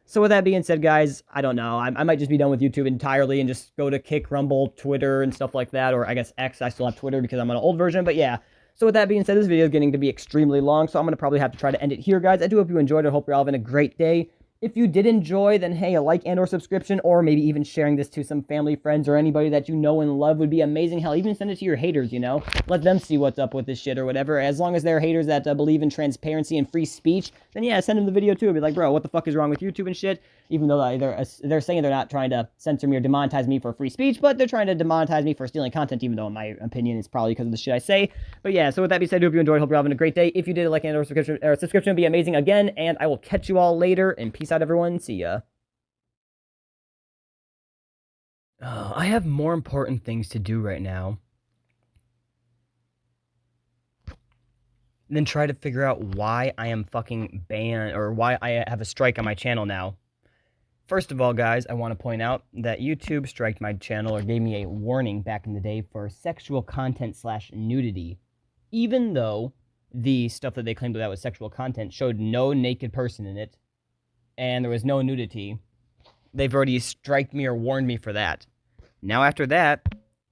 [SPEAKER 2] So with that being said, guys, I don't know. I might just be done with YouTube entirely and just go to Kick, Rumble, Twitter, and stuff like that. Or I guess X, I still have Twitter because I'm on an old version. But yeah. So with that being said, this video is getting to be extremely long. So I'm going to probably have to try to end it here, guys. I do hope you enjoyed it. I hope you're all having a great day. If you did enjoy, then hey, a like and or subscription, or maybe even sharing this to some family, friends, or anybody that you know and love would be amazing. Hell, even send it to your haters, you know? Let them see what's up with this shit or whatever. As long as they're haters that believe in transparency and free speech, then yeah, send them the video too. Be like, bro, what the fuck is wrong with YouTube and shit? Even though they're saying they're not trying to censor me or demonetize me for free speech, but they're trying to demonetize me for stealing content, even though in my opinion it's probably because of the shit I say. But yeah, so with that being said, I hope you enjoyed. Hope you're having a great day. If you did, a like and or subscription would be amazing again, and I will catch you all later, and peace out, everyone. See ya. I have more important things to do right now than try to figure out why I am fucking banned or why I have a strike on my channel now. First of all, guys, I want to point out that YouTube striked my channel or gave me a warning back in the day for sexual content / nudity. Even though the stuff that they claimed that was sexual content showed no naked person in it and there was no nudity, they've already striked me or warned me for that. Now after that,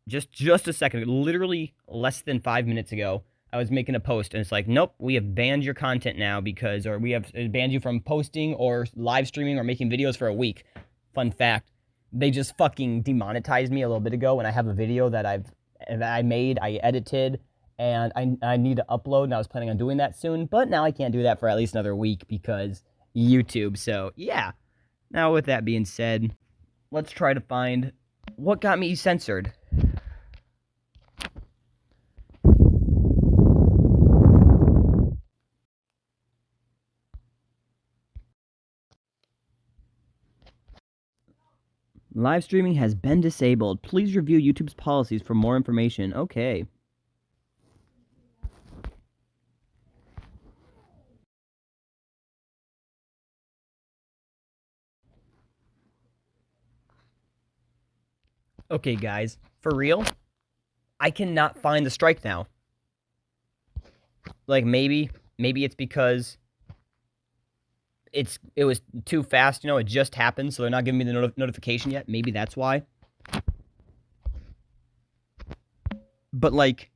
[SPEAKER 2] just a second, literally less than 5 minutes ago, I was making a post, and it's like, nope, we have banned your content now because, or we have banned you from posting or live streaming or making videos for a week. Fun fact, they just fucking demonetized me a little bit ago when I have a video that I made, I edited, and I need to upload, and I was planning on doing that soon, but now I can't do that for at least another week because YouTube, so yeah. Now with that being said, let's try to find what got me censored. Live streaming has been disabled. Please review YouTube's policies for more information. Okay. Okay, guys. For real? I cannot find the strike now. Like, maybe it's because it was too fast, you know, it just happened, so they're not giving me the notification yet. Maybe that's why. But, like,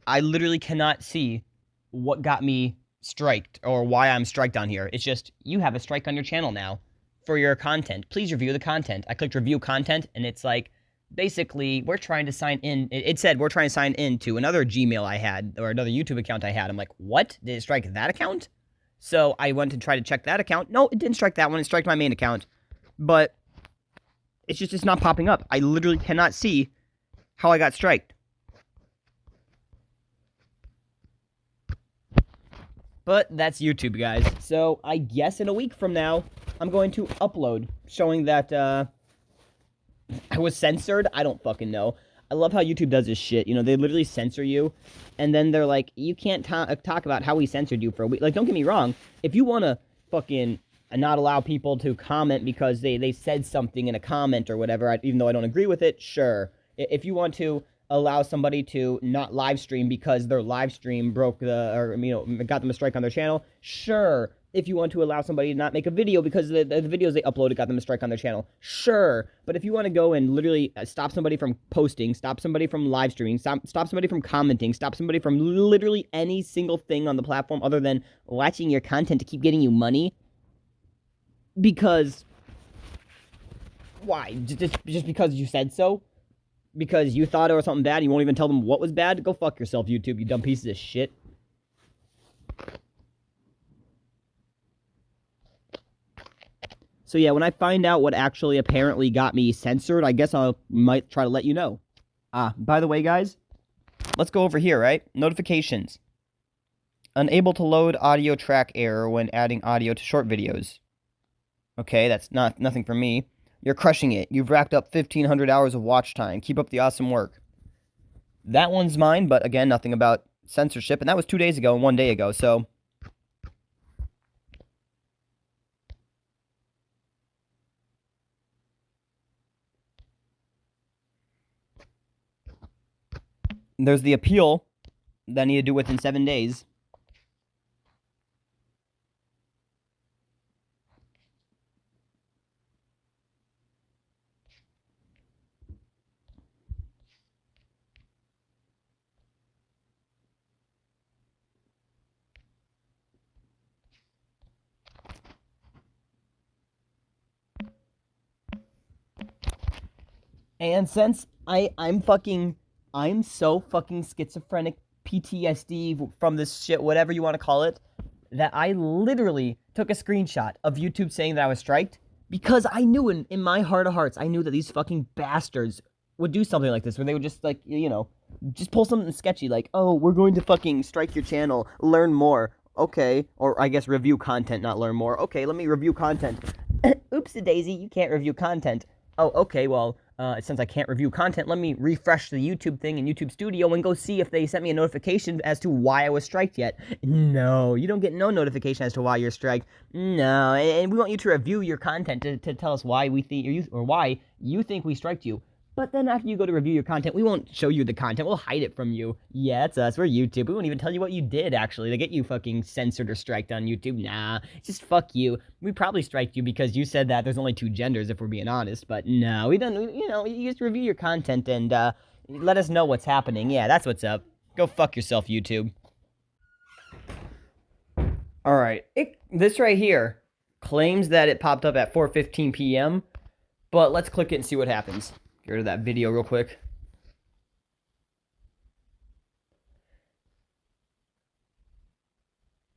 [SPEAKER 2] I literally cannot see what got me striked or why I'm striked on here. It's just, you have a strike on your channel now for your content. Please review the content. I clicked review content, and it's like, basically, we're trying to sign in. It said we're trying to sign in to another Gmail I had or another YouTube account I had. I'm like, what? Did it strike that account? So I went to try to check that account. No, it didn't strike that one. It struck my main account. But it's not popping up. I literally cannot see how I got striked. But that's YouTube, guys. So I guess in a week from now, I'm going to upload showing that I was censored. I don't fucking know. I love how YouTube does this shit. You know, they literally censor you, and then they're like, you can't talk about how we censored you for a week. Like, don't get me wrong. If you want to fucking not allow people to comment because they said something in a comment or whatever, even though I don't agree with it, sure. If you want to allow somebody to not live stream because their live stream broke got them a strike on their channel, sure. If you want to allow somebody to not make a video because the videos they uploaded got them a strike on their channel, sure. But if you want to go and literally stop somebody from posting, stop somebody from live streaming, stop somebody from commenting, stop somebody from literally any single thing on the platform other than watching your content to keep getting you money, because why? Just because you said so? Because you thought it was something bad, you won't even tell them what was bad? Go fuck yourself, YouTube, you dumb pieces of shit. So yeah, when I find out what actually apparently got me censored, I guess I might try to let you know. By the way, guys, let's go over here, right? Notifications. Unable to load audio track error when adding audio to short videos. Okay, that's nothing for me. You're crushing it. You've racked up 1,500 hours of watch time. Keep up the awesome work. That one's mine, but again, nothing about censorship. And that was 2 days ago and 1 day ago, so there's the appeal that I need to do within 7 days. And since I'm so fucking schizophrenic, PTSD from this shit, whatever you want to call it, that I literally took a screenshot of YouTube saying that I was striked, because I knew in my heart of hearts, I knew that these fucking bastards would do something like this, where they would just, like, you know, just pull something sketchy, like, oh, we're going to fucking strike your channel, learn more, okay, or I guess review content, not learn more, okay, let me review content. Oopsie daisy, you can't review content. Oh, okay, well, since I can't review content, let me refresh the YouTube thing in YouTube Studio and go see if they sent me a notification as to why I was striked yet. No, you don't get no notification as to why you're striked. No, and we want you to review your content to tell us why we think or why you think we striked you. But then after you go to review your content, we won't show you the content. We'll hide it from you. Yeah, it's us. We're YouTube. We won't even tell you what you did, actually, to get you fucking censored or striked on YouTube. Nah, just fuck you. We probably striked you because you said that there's only 2 genders, if we're being honest. But no, we don't, you know, you just review your content and let us know what's happening. Yeah, that's what's up. Go fuck yourself, YouTube. Alright, this right here claims that it popped up at 4:15 p.m., but let's click it and see what happens. Get rid of that video real quick.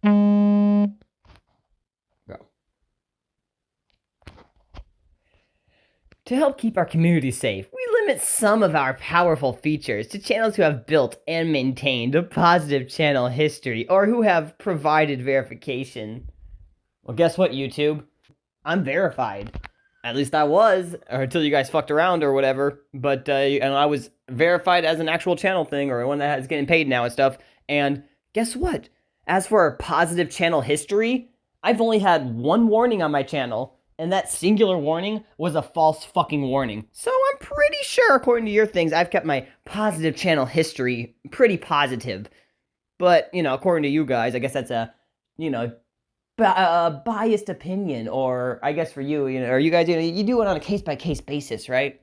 [SPEAKER 2] Go. To help keep our community safe, we limit some of our powerful features to channels who have built and maintained a positive channel history or who have provided verification. Well, guess what, YouTube? I'm verified. At least I was, or until you guys fucked around or whatever. But and I was verified as an actual channel thing, or one that is getting paid now and stuff. And guess what? As for our positive channel history, I've only had 1 warning on my channel, and that singular warning was a false fucking warning. So I'm pretty sure, according to your things, I've kept my positive channel history pretty positive. But, you know, according to you guys, I guess that's a, you know, biased opinion, or I guess for you, you know, or you guys, you know, you do it on a case-by-case basis, right?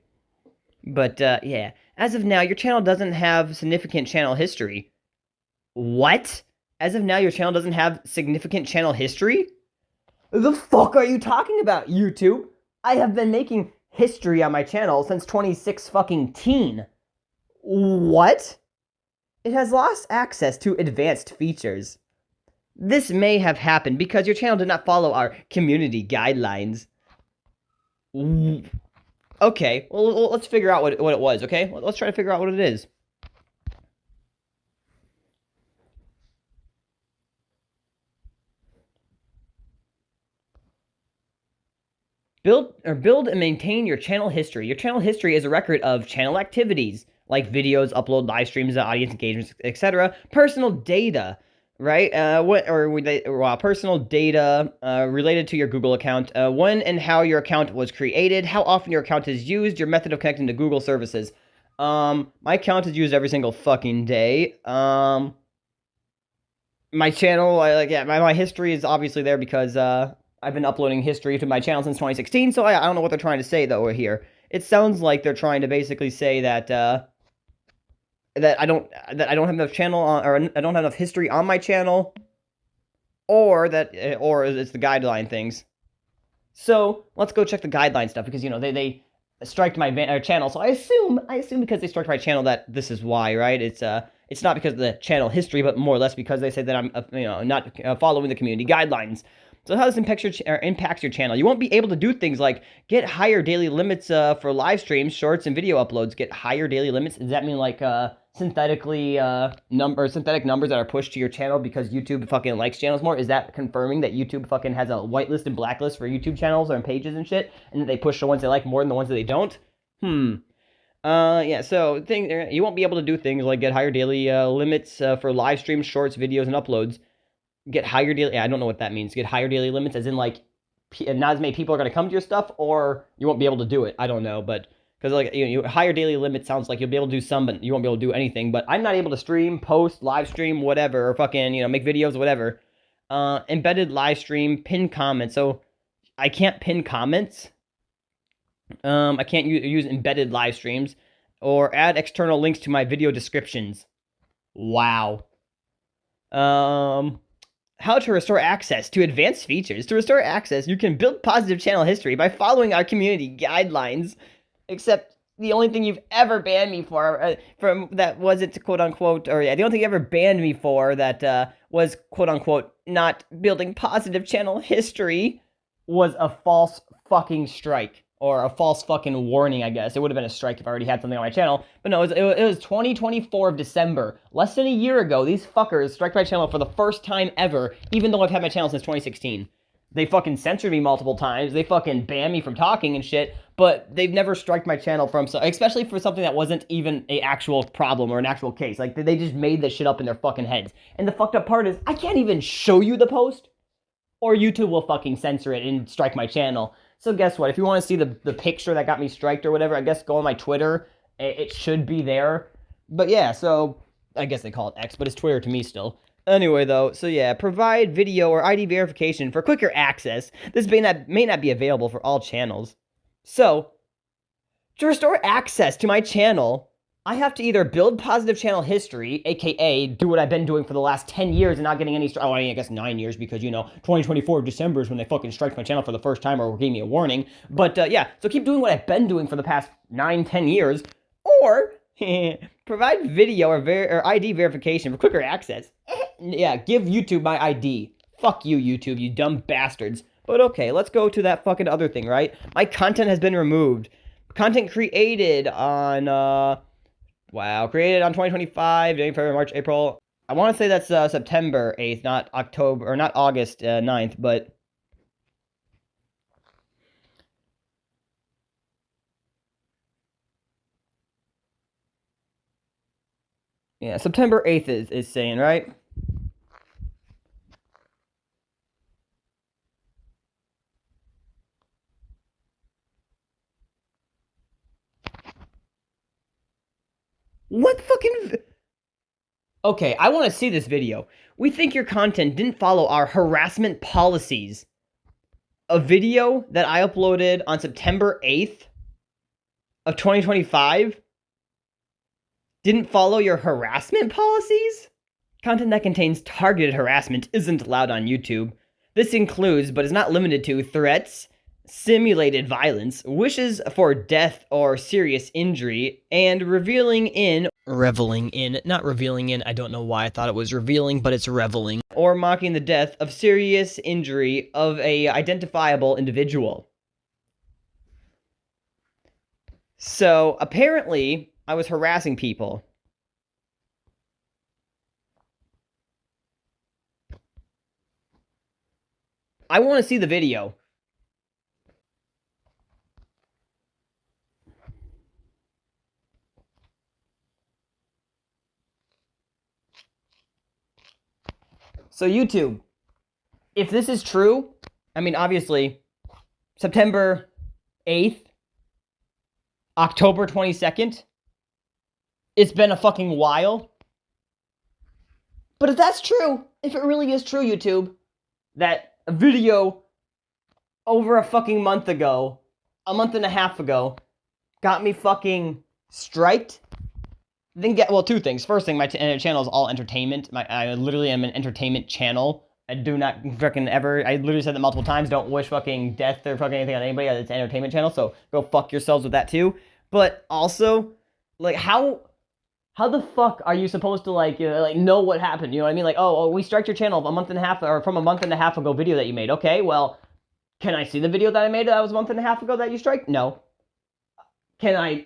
[SPEAKER 2] But, yeah, as of now, your channel doesn't have significant channel history. What? As of now, your channel doesn't have significant channel history? The fuck are you talking about, YouTube? I have been making history on my channel since 26 fucking teen. What? It has lost access to advanced features. This may have happened because your channel did not follow our community guidelines. Okay, well, let's figure out what it was, okay? Let's try to figure out what it is. Build and maintain your channel history. Your channel history is a record of channel activities, like videos, upload, live streams, audience engagements, etc. Personal data, right? Personal data related to your Google account, when and how your account was created, how often your account is used, your method of connecting to Google services. My account is used every single fucking day. My channel, my history is obviously there because I've been uploading history to my channel since 2016. So I don't know what they're trying to say though here. It sounds like they're trying to basically say that that I don't have enough channel on, or I don't have enough history on my channel, or it's the guideline things. So let's go check the guideline stuff, because you know they striked my channel. So I assume because they struck my channel that this is why, right? It's not because of the channel history, but more or less because they said that I'm not following the community guidelines. So how this impacts your channel? You won't be able to do things like get higher daily limits for live streams, shorts, and video uploads. Get higher daily limits. Does that mean like synthetic numbers that are pushed to your channel because YouTube fucking likes channels more? Is that confirming that YouTube fucking has a whitelist and blacklist for YouTube channels or pages and shit, and that they push the ones they like more than the ones that they don't? Yeah, so you won't be able to do things like get higher daily limits for live streams, shorts, videos, and uploads. Get higher daily, I don't know what that means. Get higher daily limits as in like not as many people are going to come to your stuff, or you won't be able to do it. I don't know, but because like higher daily limit sounds like you'll be able to do some, but you won't be able to do anything. But I'm not able to stream, post, live stream, whatever, or fucking make videos, whatever. Embedded live stream, pin comments. So I can't pin comments. I can't use embedded live streams or add external links to my video descriptions. Wow. How to restore access to advanced features. To restore access, you can build positive channel history by following our community guidelines. Except the only thing you've ever banned me for, from that wasn't quote unquote, or yeah, the only thing you ever banned me for that was quote unquote not building positive channel history was a false fucking strike. Or a false fucking warning, I guess. It would have been a strike if I already had something on my channel. But no, it was 2024 of December. Less than a year ago, these fuckers strike my channel for the first time ever, even though I've had my channel since 2016. They fucking censored me multiple times. They fucking banned me from talking and shit. But they've never striked my channel from, especially for something that wasn't even an actual problem or an actual case. Like, they just made this shit up in their fucking heads. And the fucked up part is, I can't even show you the post, or YouTube will fucking censor it and strike my channel. So guess what? If you want to see the picture that got me striked or whatever, I guess go on my Twitter. It should be there. But yeah, so I guess they call it X, but it's Twitter to me still. Anyway, though, so yeah, provide video or ID verification for quicker access. This may not be available for all channels. So, to restore access to my channel, I have to either build positive channel history, aka do what I've been doing for the last 10 years and not getting any I guess 9 years, because, 2024 December is when they fucking strike my channel for the first time or gave me a warning. But, yeah, so keep doing what I've been doing for the past 9-10 years, or provide video or ID verification for quicker access. Yeah, give YouTube my ID. Fuck you, YouTube, you dumb bastards. But okay, let's go to that fucking other thing, right? My content has been removed. Content created on, created on 2025, January, February, March, April. I want to say that's September 8th, not October, or not August 9th, but... yeah, September 8th is saying, right? What fucking... okay, I want to see this video. We think your content didn't follow our harassment policies. A video that I uploaded on September 8th of 2025 didn't follow your harassment policies? Content that contains targeted harassment isn't allowed on YouTube. This includes, but is not limited to, threats, simulated violence, wishes for death or serious injury, and reveling in, not revealing in, I don't know why I thought it was revealing, but it's reveling, or mocking the death of serious injury of a identifiable individual. So, apparently, I was harassing people. I want to see the video. So YouTube, if this is true, I mean, obviously, September 8th, October 22nd, it's been a fucking while. But if that's true, if it really is true, YouTube, that a video over a fucking month ago, a month and a half ago, got me fucking striked, then two things. First thing, my channel is all entertainment. I literally am an entertainment channel. I do not freaking ever, I literally said that multiple times, don't wish fucking death or fucking anything on anybody. It's an entertainment channel, so go fuck yourselves with that too. But also, like, how the fuck are you supposed to, know what happened? You know what I mean? Like, oh, we striked your channel from a month and a half ago video that you made. Okay, well, can I see the video that I made that was a month and a half ago that you striked? No. Can I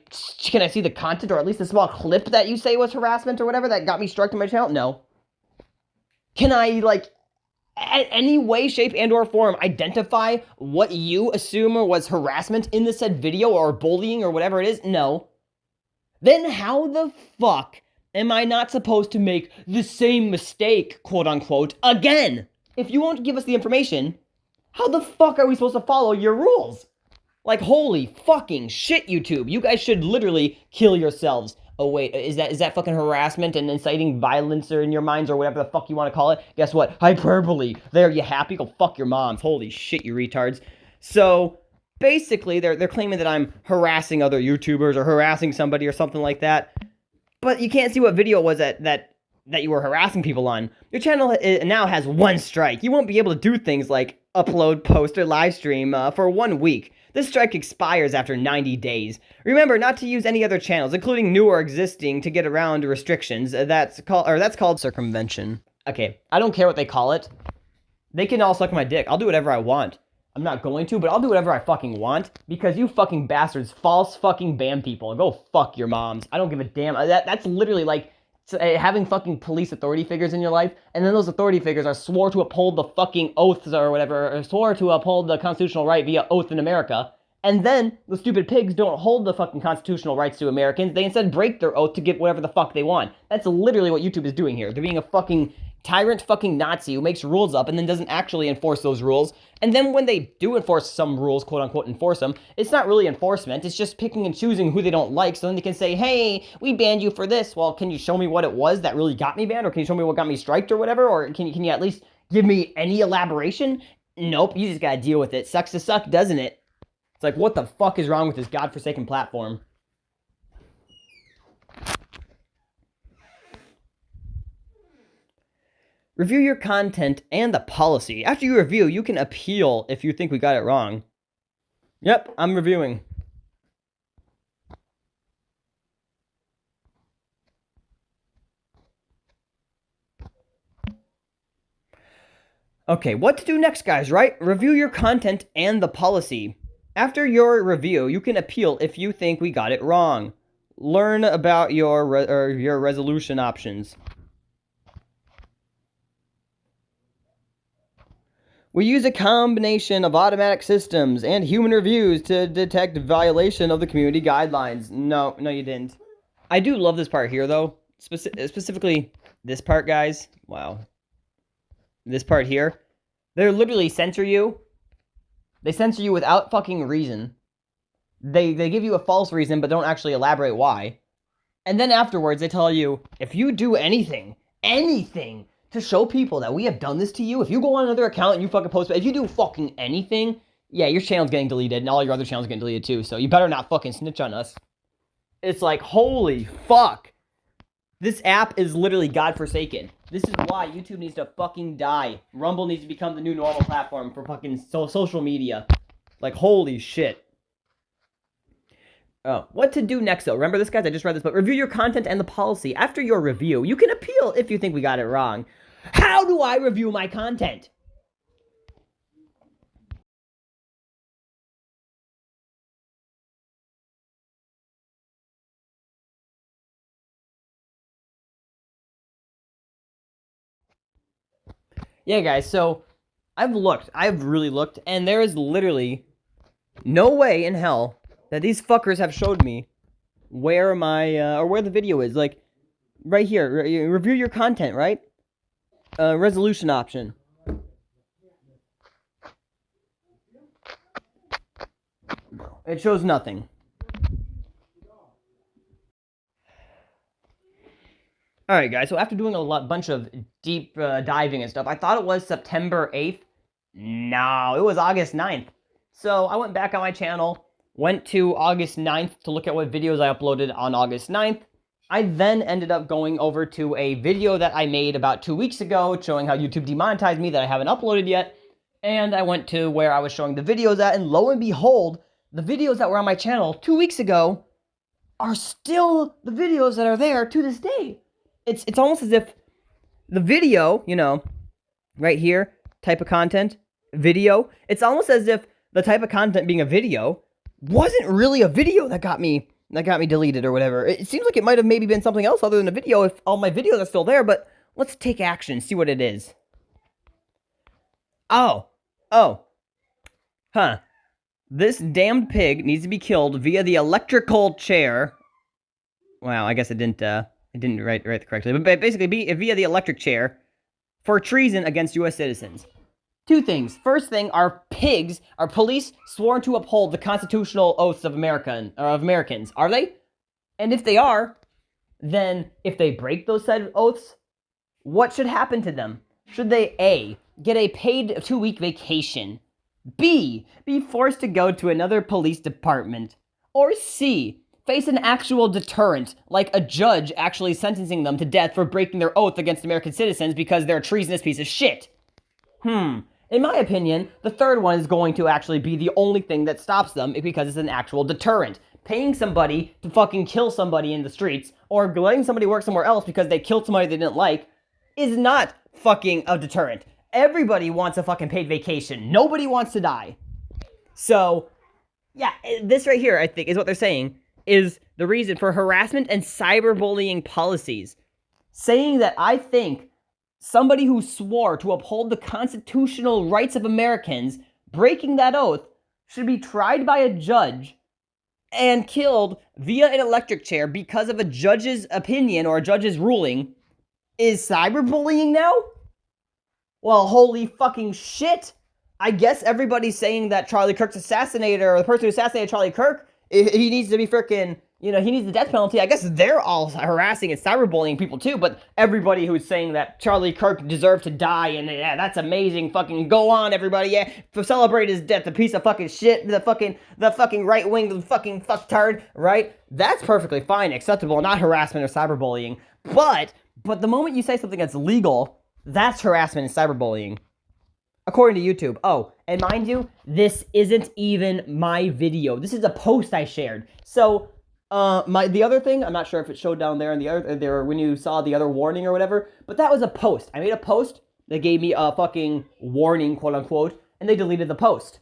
[SPEAKER 2] see the content, or at least a small clip that you say was harassment or whatever that got me struck to my channel? No. Can I, any way, shape, and or form identify what you assume was harassment in the said video or bullying or whatever it is? No. Then how the fuck am I not supposed to make the same mistake, quote unquote, again? If you won't give us the information, how the fuck are we supposed to follow your rules? Like, holy fucking shit, YouTube. You guys should literally kill yourselves. Oh, wait, is that fucking harassment and inciting violence or in your minds or whatever the fuck you want to call it? Guess what? Hyperbole. There, you happy? Go fuck your moms. Holy shit, you retards. So, basically, they're claiming that I'm harassing other YouTubers or harassing somebody or something like that. But you can't see what video was that you were harassing people on. Your channel now has one strike. You won't be able to do things like upload, post, or live stream for 1 week. This strike expires after 90 days. Remember not to use any other channels, including new or existing, to get around restrictions. That's called circumvention. Okay, I don't care what they call it. They can all suck my dick. I'll do whatever I want. I'm not going to, but I'll do whatever I fucking want, because you fucking bastards false fucking ban people. Go fuck your moms. I don't give a damn. That's literally like having fucking police authority figures in your life, and then those authority figures are swore to uphold the fucking oaths or whatever, or swore to uphold the constitutional right via oath in America, and then the stupid pigs don't hold the fucking constitutional rights to Americans. They instead break their oath to get whatever the fuck they want. That's literally what YouTube is doing here. They're being a fucking tyrant fucking Nazi who makes rules up and then doesn't actually enforce those rules. And then when they do enforce some rules, quote unquote enforce them, it's not really enforcement. It's just picking and choosing who they don't like. So then they can say, hey, we banned you for this. Well, can you show me what it was that really got me banned? Or can you show me what got me striked or whatever? Or can you at least give me any elaboration? Nope, you just gotta deal with it. Sucks to suck, doesn't it? It's like, what the fuck is wrong with this godforsaken platform? Review your content and the policy. After you review, you can appeal if you think we got it wrong. Yep, I'm reviewing. Okay, what to do next, guys, right? Review your content and the policy. After your review, you can appeal if you think we got it wrong. Learn about your resolution options. We use a combination of automatic systems and human reviews to detect violation of the community guidelines. No, you didn't. I do love this part here, though. Specifically, this part, guys. Wow. This part here. They literally censor you. They censor you without fucking reason. They give you a false reason, but don't actually elaborate why. And then afterwards, they tell you, if you do anything to show people that we have done this to you, if you go on another account and you fucking post, if you do fucking anything, yeah, your channel's getting deleted and all your other channels getting deleted too, so you better not fucking snitch on us. It's like, holy fuck. This app is literally godforsaken. This is why YouTube needs to fucking die. Rumble needs to become the new normal platform for fucking social media. Like, holy shit. Oh, what to do next, though? Remember this, guys? I just read this book. Review your content and the policy. After your review, you can appeal if you think we got it wrong. How do I review my content? Yeah, guys, so I've really looked, and there is literally no way in hell that these fuckers have showed me where my, or where the video is. Like, right here, review your content, right? Resolution option. It shows nothing. Alright, guys, so after doing a bunch of deep diving and stuff, I thought it was September 8th. No, it was August 9th. So I went back on my channel, went to August 9th to look at what videos I uploaded on August 9th. I then ended up going over to a video that I made about 2 weeks ago showing how YouTube demonetized me that I haven't uploaded yet. And I went to where I was showing the videos at, and lo and behold, the videos that were on my channel 2 weeks ago are still the videos that are there to this day. It's almost as if the video, you know, right here, type of content, video, it's almost as if the type of content being a video wasn't really a video that got me deleted or whatever. It seems like it might have maybe been something else other than a video if all my videos are still there, but let's take action, see what it is. Oh. Huh. This damned pig needs to be killed via the electrical chair. Wow, I guess it didn't write it correctly, but basically via the electric chair for treason against U.S. citizens. Two things. First thing, our pigs, our police, sworn to uphold the constitutional oaths of Americans. Are they? And if they are, then if they break those said oaths, what should happen to them? Should they A, get a paid 2-week vacation, B, be forced to go to another police department, or C, face an actual deterrent, like a judge actually sentencing them to death for breaking their oath against American citizens because they're a treasonous piece of shit? In my opinion, the third one is going to actually be the only thing that stops them because it's an actual deterrent. Paying somebody to fucking kill somebody in the streets, or letting somebody work somewhere else because they killed somebody they didn't like, is not fucking a deterrent. Everybody wants a fucking paid vacation. Nobody wants to die. So, yeah, this right here, I think, is what they're saying, is the reason for harassment and cyberbullying policies. saying that I think somebody who swore to uphold the constitutional rights of Americans, breaking that oath, should be tried by a judge and killed via an electric chair because of a judge's opinion or a judge's ruling is cyberbullying now? Well, holy fucking shit. I guess everybody's saying that Charlie Kirk's assassinator, or the person who assassinated Charlie Kirk, he needs to be freaking, he needs the death penalty. I guess they're all harassing and cyberbullying people too, but everybody who's saying that Charlie Kirk deserved to die, and yeah, that's amazing, fucking go on, everybody, yeah, to celebrate his death, a piece of fucking shit, the fucking right-wing fucking fucktard, right? That's perfectly fine, acceptable, not harassment or cyberbullying, but the moment you say something that's legal, that's harassment and cyberbullying, according to YouTube. Oh, and mind you, this isn't even my video. This is a post I shared. So, the other thing, I'm not sure if it showed down there in the other, there when you saw the other warning or whatever, but that was a post. I made a post that gave me a fucking warning, quote unquote, and they deleted the post.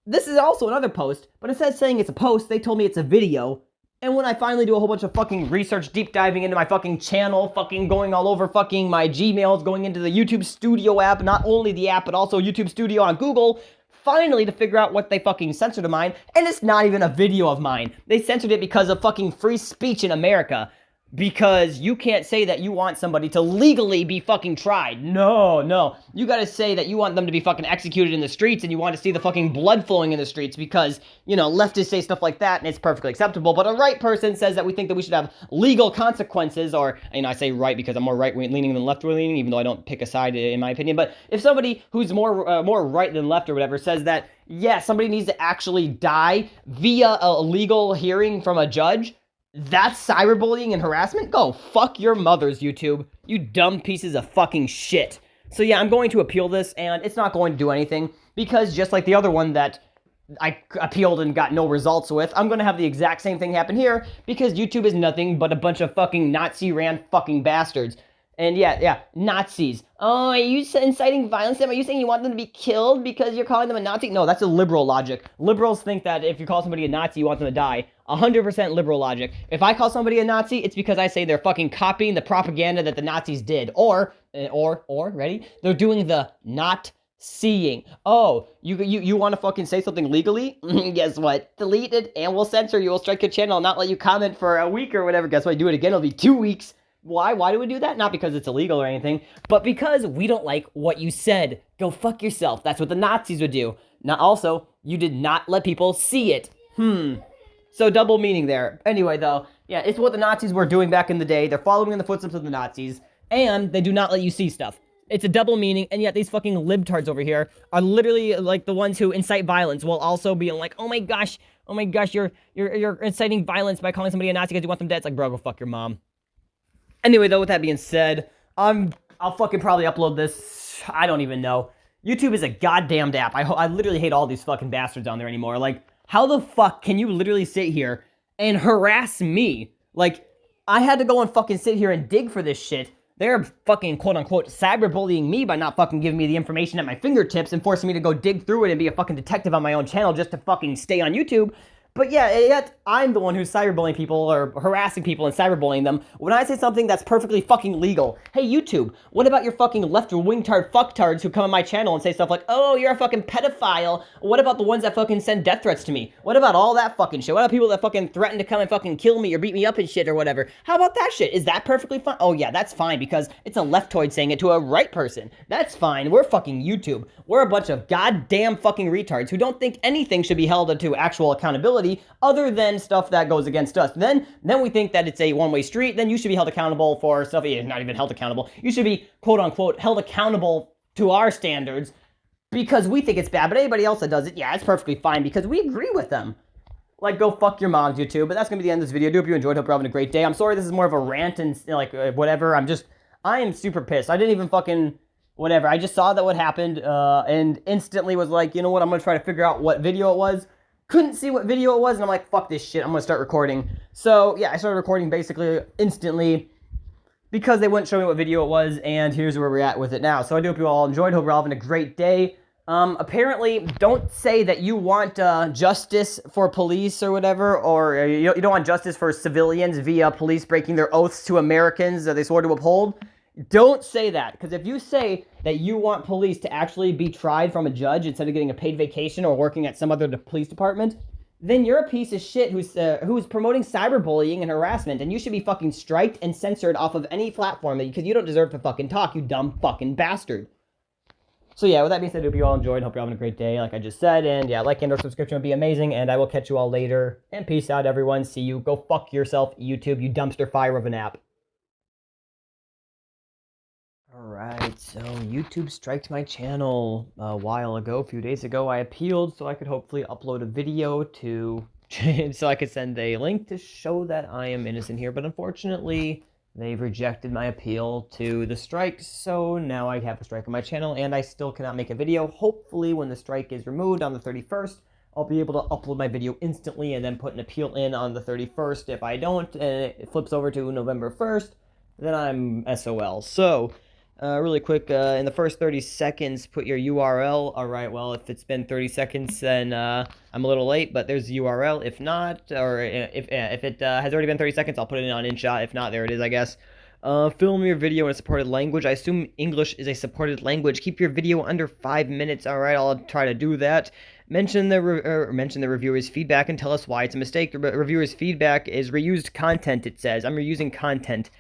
[SPEAKER 2] This is also another post, but instead of saying it's a post, they told me it's a video. And when I finally do a whole bunch of fucking research, deep diving into my fucking channel, fucking going all over fucking my Gmails, going into the YouTube Studio app, not only the app, but also YouTube Studio on Google, finally to figure out what they fucking censored of mine, and it's not even a video of mine. They censored it because of fucking free speech in America. Because you can't say that you want somebody to legally be fucking tried. No. You gotta say that you want them to be fucking executed in the streets and you want to see the fucking blood flowing in the streets because, leftists say stuff like that and it's perfectly acceptable. But a right person says that we think that we should have legal consequences, or, I say right because I'm more right-leaning than left-leaning, even though I don't pick a side in my opinion. But if somebody who's more right than left or whatever says that, yeah, somebody needs to actually die via a legal hearing from a judge, that's cyberbullying and harassment? Go fuck your mothers, YouTube. You dumb pieces of fucking shit. So yeah, I'm going to appeal this, and it's not going to do anything, because just like the other one that I appealed and got no results with, I'm going to have the exact same thing happen here, because YouTube is nothing but a bunch of fucking Nazi-ran fucking bastards. And yeah, Nazis. Oh, are you inciting violence? Are you saying you want them to be killed because you're calling them a Nazi? No, that's a liberal logic. Liberals think that if you call somebody a Nazi, you want them to die. 100% liberal logic. If I call somebody a Nazi, it's because I say they're fucking copying the propaganda that the Nazis did. Or, ready? They're doing the not seeing. Oh, you want to fucking say something legally? Guess what? Delete it and we'll censor you. We'll strike your channel and not let you comment for a week or whatever. Guess what? Do it again. It'll be 2 weeks. Why? Why do we do that? Not because it's illegal or anything, but because we don't like what you said. Go fuck yourself. That's what the Nazis would do. Now, also, you did not let people see it. So double meaning there. Anyway, though, yeah, it's what the Nazis were doing back in the day. They're following in the footsteps of the Nazis, and they do not let you see stuff. It's a double meaning, and yet these fucking libtards over here are literally like the ones who incite violence while also being like, oh my gosh, you're inciting violence by calling somebody a Nazi because you want them dead. It's like, bro, go fuck your mom. Anyway, though, with that being said, I'll fucking probably upload this. I don't even know. YouTube is a goddamned app. I literally hate all these fucking bastards on there anymore. Like, how the fuck can you literally sit here and harass me? Like, I had to go and fucking sit here and dig for this shit. They're fucking, quote-unquote, cyberbullying me by not fucking giving me the information at my fingertips and forcing me to go dig through it and be a fucking detective on my own channel just to fucking stay on YouTube. But yeah, yet I'm the one who's cyberbullying people or harassing people and cyberbullying them when I say something that's perfectly fucking legal. Hey, YouTube, what about your fucking left-wing-tard fucktards who come on my channel and say stuff like, oh, you're a fucking pedophile? What about the ones that fucking send death threats to me? What about all that fucking shit? What about people that fucking threaten to come and fucking kill me or beat me up and shit or whatever? How about that shit? Is that perfectly fine? Oh yeah, that's fine because it's a leftoid saying it to a right person. That's fine. We're fucking YouTube. We're a bunch of goddamn fucking retards who don't think anything should be held to actual accountability other than stuff that goes against us. Then we think that it's a one-way street. Then you should be held accountable for stuff. Not even held accountable. You should be, quote-unquote, held accountable to our standards because we think it's bad. But anybody else that does it, yeah, it's perfectly fine because we agree with them. Like, go fuck your moms, YouTube. But that's going to be the end of this video. I do hope you enjoyed. Hope you're having a great day. I'm sorry this is more of a rant and, like, whatever. I am super pissed. I didn't even fucking... whatever. I just saw that what happened and instantly was like, you know what? I'm going to try to figure out what video it was. Couldn't see what video it was, and I'm like, fuck this shit, I'm gonna start recording. So, yeah, I started recording basically instantly because they wouldn't show me what video it was, and here's where we're at with it now. So I do hope you all enjoyed, hope you're all having a great day. Apparently, don't say that you want justice for police or whatever, or you don't want justice for civilians via police breaking their oaths to Americans that they swore to uphold. Don't say that, because if you say that you want police to actually be tried from a judge instead of getting a paid vacation or working at some other police department, then you're a piece of shit who's promoting cyberbullying and harassment, and you should be fucking striked and censored off of any platform because you don't deserve to fucking talk, you dumb fucking bastard. So yeah, with that being said, I hope you all enjoyed. Hope you're having a great day, like I just said. And yeah, like and or subscription would be amazing. And I will catch you all later. And peace out, everyone. See you. Go fuck yourself, YouTube, you dumpster fire of an app. Alright, so YouTube striked my channel a while ago, a few days ago. I appealed so I could hopefully upload a video to... so I could send a link to show that I am innocent here. But unfortunately, they've rejected my appeal to the strike, so now I have a strike on my channel, and I still cannot make a video. Hopefully, when the strike is removed on the 31st, I'll be able to upload my video instantly and then put an appeal in on the 31st. If I don't, and it flips over to November 1st, then I'm SOL. So... really quick, in the first 30 seconds, put your URL. Alright, well, if it's been 30 seconds, then I'm a little late, but there's the URL. If not, or if it has already been 30 seconds, I'll put it in on InShot. If not, there it is, I guess. Film your video in a supported language. I assume English is a supported language. Keep your video under 5 minutes. Alright, I'll try to do that. Mention the reviewer's feedback and tell us why it's a mistake. The reviewer's feedback is reused content, it says. I'm reusing content.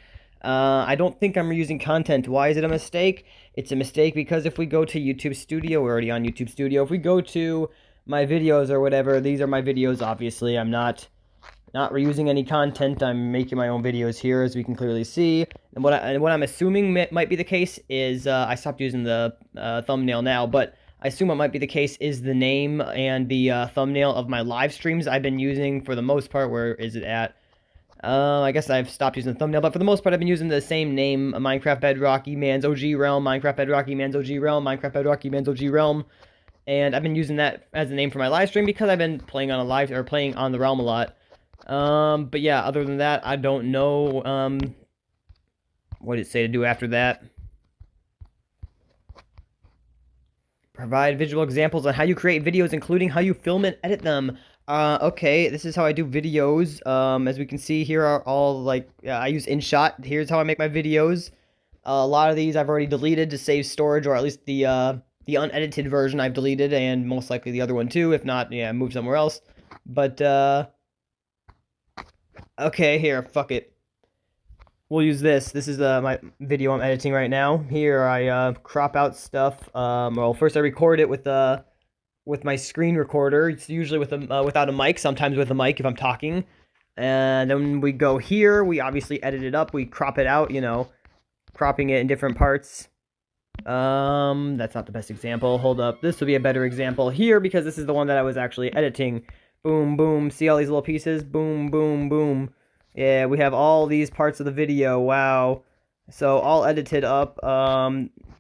[SPEAKER 2] I don't think I'm reusing content. Why is it a mistake? It's a mistake because if we go to YouTube Studio, we're already on YouTube Studio. If we go to my videos or whatever, these are my videos, obviously. I'm not reusing any content. I'm making my own videos here, as we can clearly see. And what I'm assuming might be the case is, I stopped using the thumbnail now, but I assume what might be the case is the name and the thumbnail of my live streams I've been using for the most part. Where is it at? I guess I've stopped using the thumbnail, but for the most part, I've been using the same name, Minecraft Bedrock E-Man's OG Realm, Minecraft Bedrock E-Man's OG Realm, Minecraft Bedrock E-Man's OG Realm, and I've been using that as the name for my live stream because I've been playing on playing on the Realm a lot. But yeah, other than that, I don't know, what did it say to do after that? Provide visual examples on how you create videos, including how you film and edit them. Okay, this is how I do videos. As we can see, here are all, like, I use InShot. Here's how I make my videos. A lot of these I've already deleted to save storage, or at least the unedited version I've deleted, and most likely the other one too. If not, yeah, move somewhere else. But, okay, here, fuck it. We'll use this. This is my video I'm editing right now. Here, I crop out stuff. Well, first I record it with my screen recorder. It's usually without a mic, sometimes with a mic if I'm talking. And then we go here, we obviously edit it up, we crop it out, you know, cropping it in different parts. That's not the best example. Hold up, this will be a better example here because this is the one that I was actually editing. Boom, boom, see all these little pieces? Boom, boom, boom. Yeah, we have all these parts of the video, wow. So, all edited up,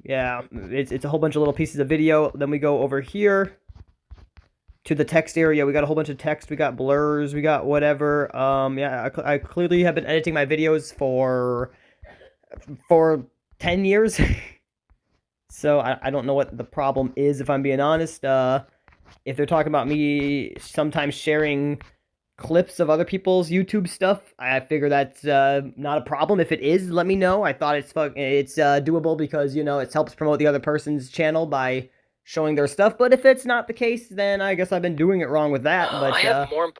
[SPEAKER 2] yeah, it's a whole bunch of little pieces of video. Then we go over here to the text area. We got a whole bunch of text, we got blurs, we got whatever. Yeah, I clearly have been editing my videos for 10 years. So I don't know what the problem is, if I'm being honest. If they're talking about me sometimes sharing clips of other people's YouTube stuff, I figure that's not a problem. If it is, let me know. I thought it's doable because, you know, it helps promote the other person's channel by showing their stuff. But if it's not the case, then I guess I've been doing it wrong with that. But
[SPEAKER 5] I have more.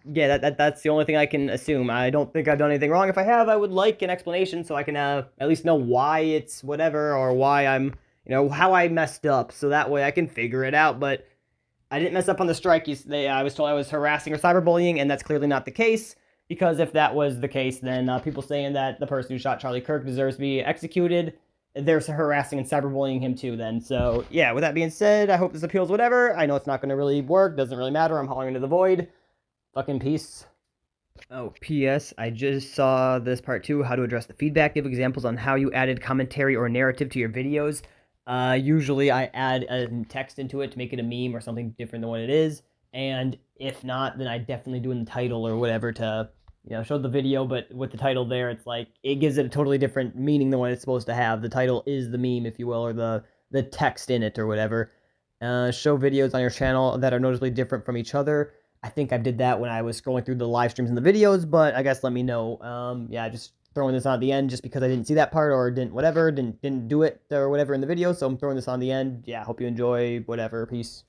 [SPEAKER 2] Yeah, that's the only thing I can assume. I don't think I've done anything wrong. If I have, I would like an explanation so I can at least know why it's whatever, or why I'm, you know, how I messed up, so that way I can figure it out. But I didn't mess up on the strike. I was told I was harassing or cyberbullying, and that's clearly not the case, because if that was the case, then people saying that the person who shot Charlie Kirk deserves to be executed, they're harassing and cyberbullying him too then. So, yeah, with that being said, I hope this appeals whatever. I know it's not going to really work. Doesn't really matter. I'm hauling into the void. Fucking peace. Oh, P.S. I just saw this part 2, how to address the feedback. Give examples on how you added commentary or narrative to your videos. Usually I add a text into it to make it a meme or something different than what it is. And if not, then I definitely do in the title or whatever to, you know, show the video. But with the title there, it's like, it gives it a totally different meaning than what it's supposed to have. The title is the meme, if you will, or the text in it or whatever. show videos on your channel that are noticeably different from each other. I think I did that when I was scrolling through the live streams and the videos, but I guess let me know. Yeah, just throwing this on at the end just because I didn't see that part or didn't do it or whatever in the video, so I'm throwing this on the end. Yeah, hope you enjoy, whatever. Peace.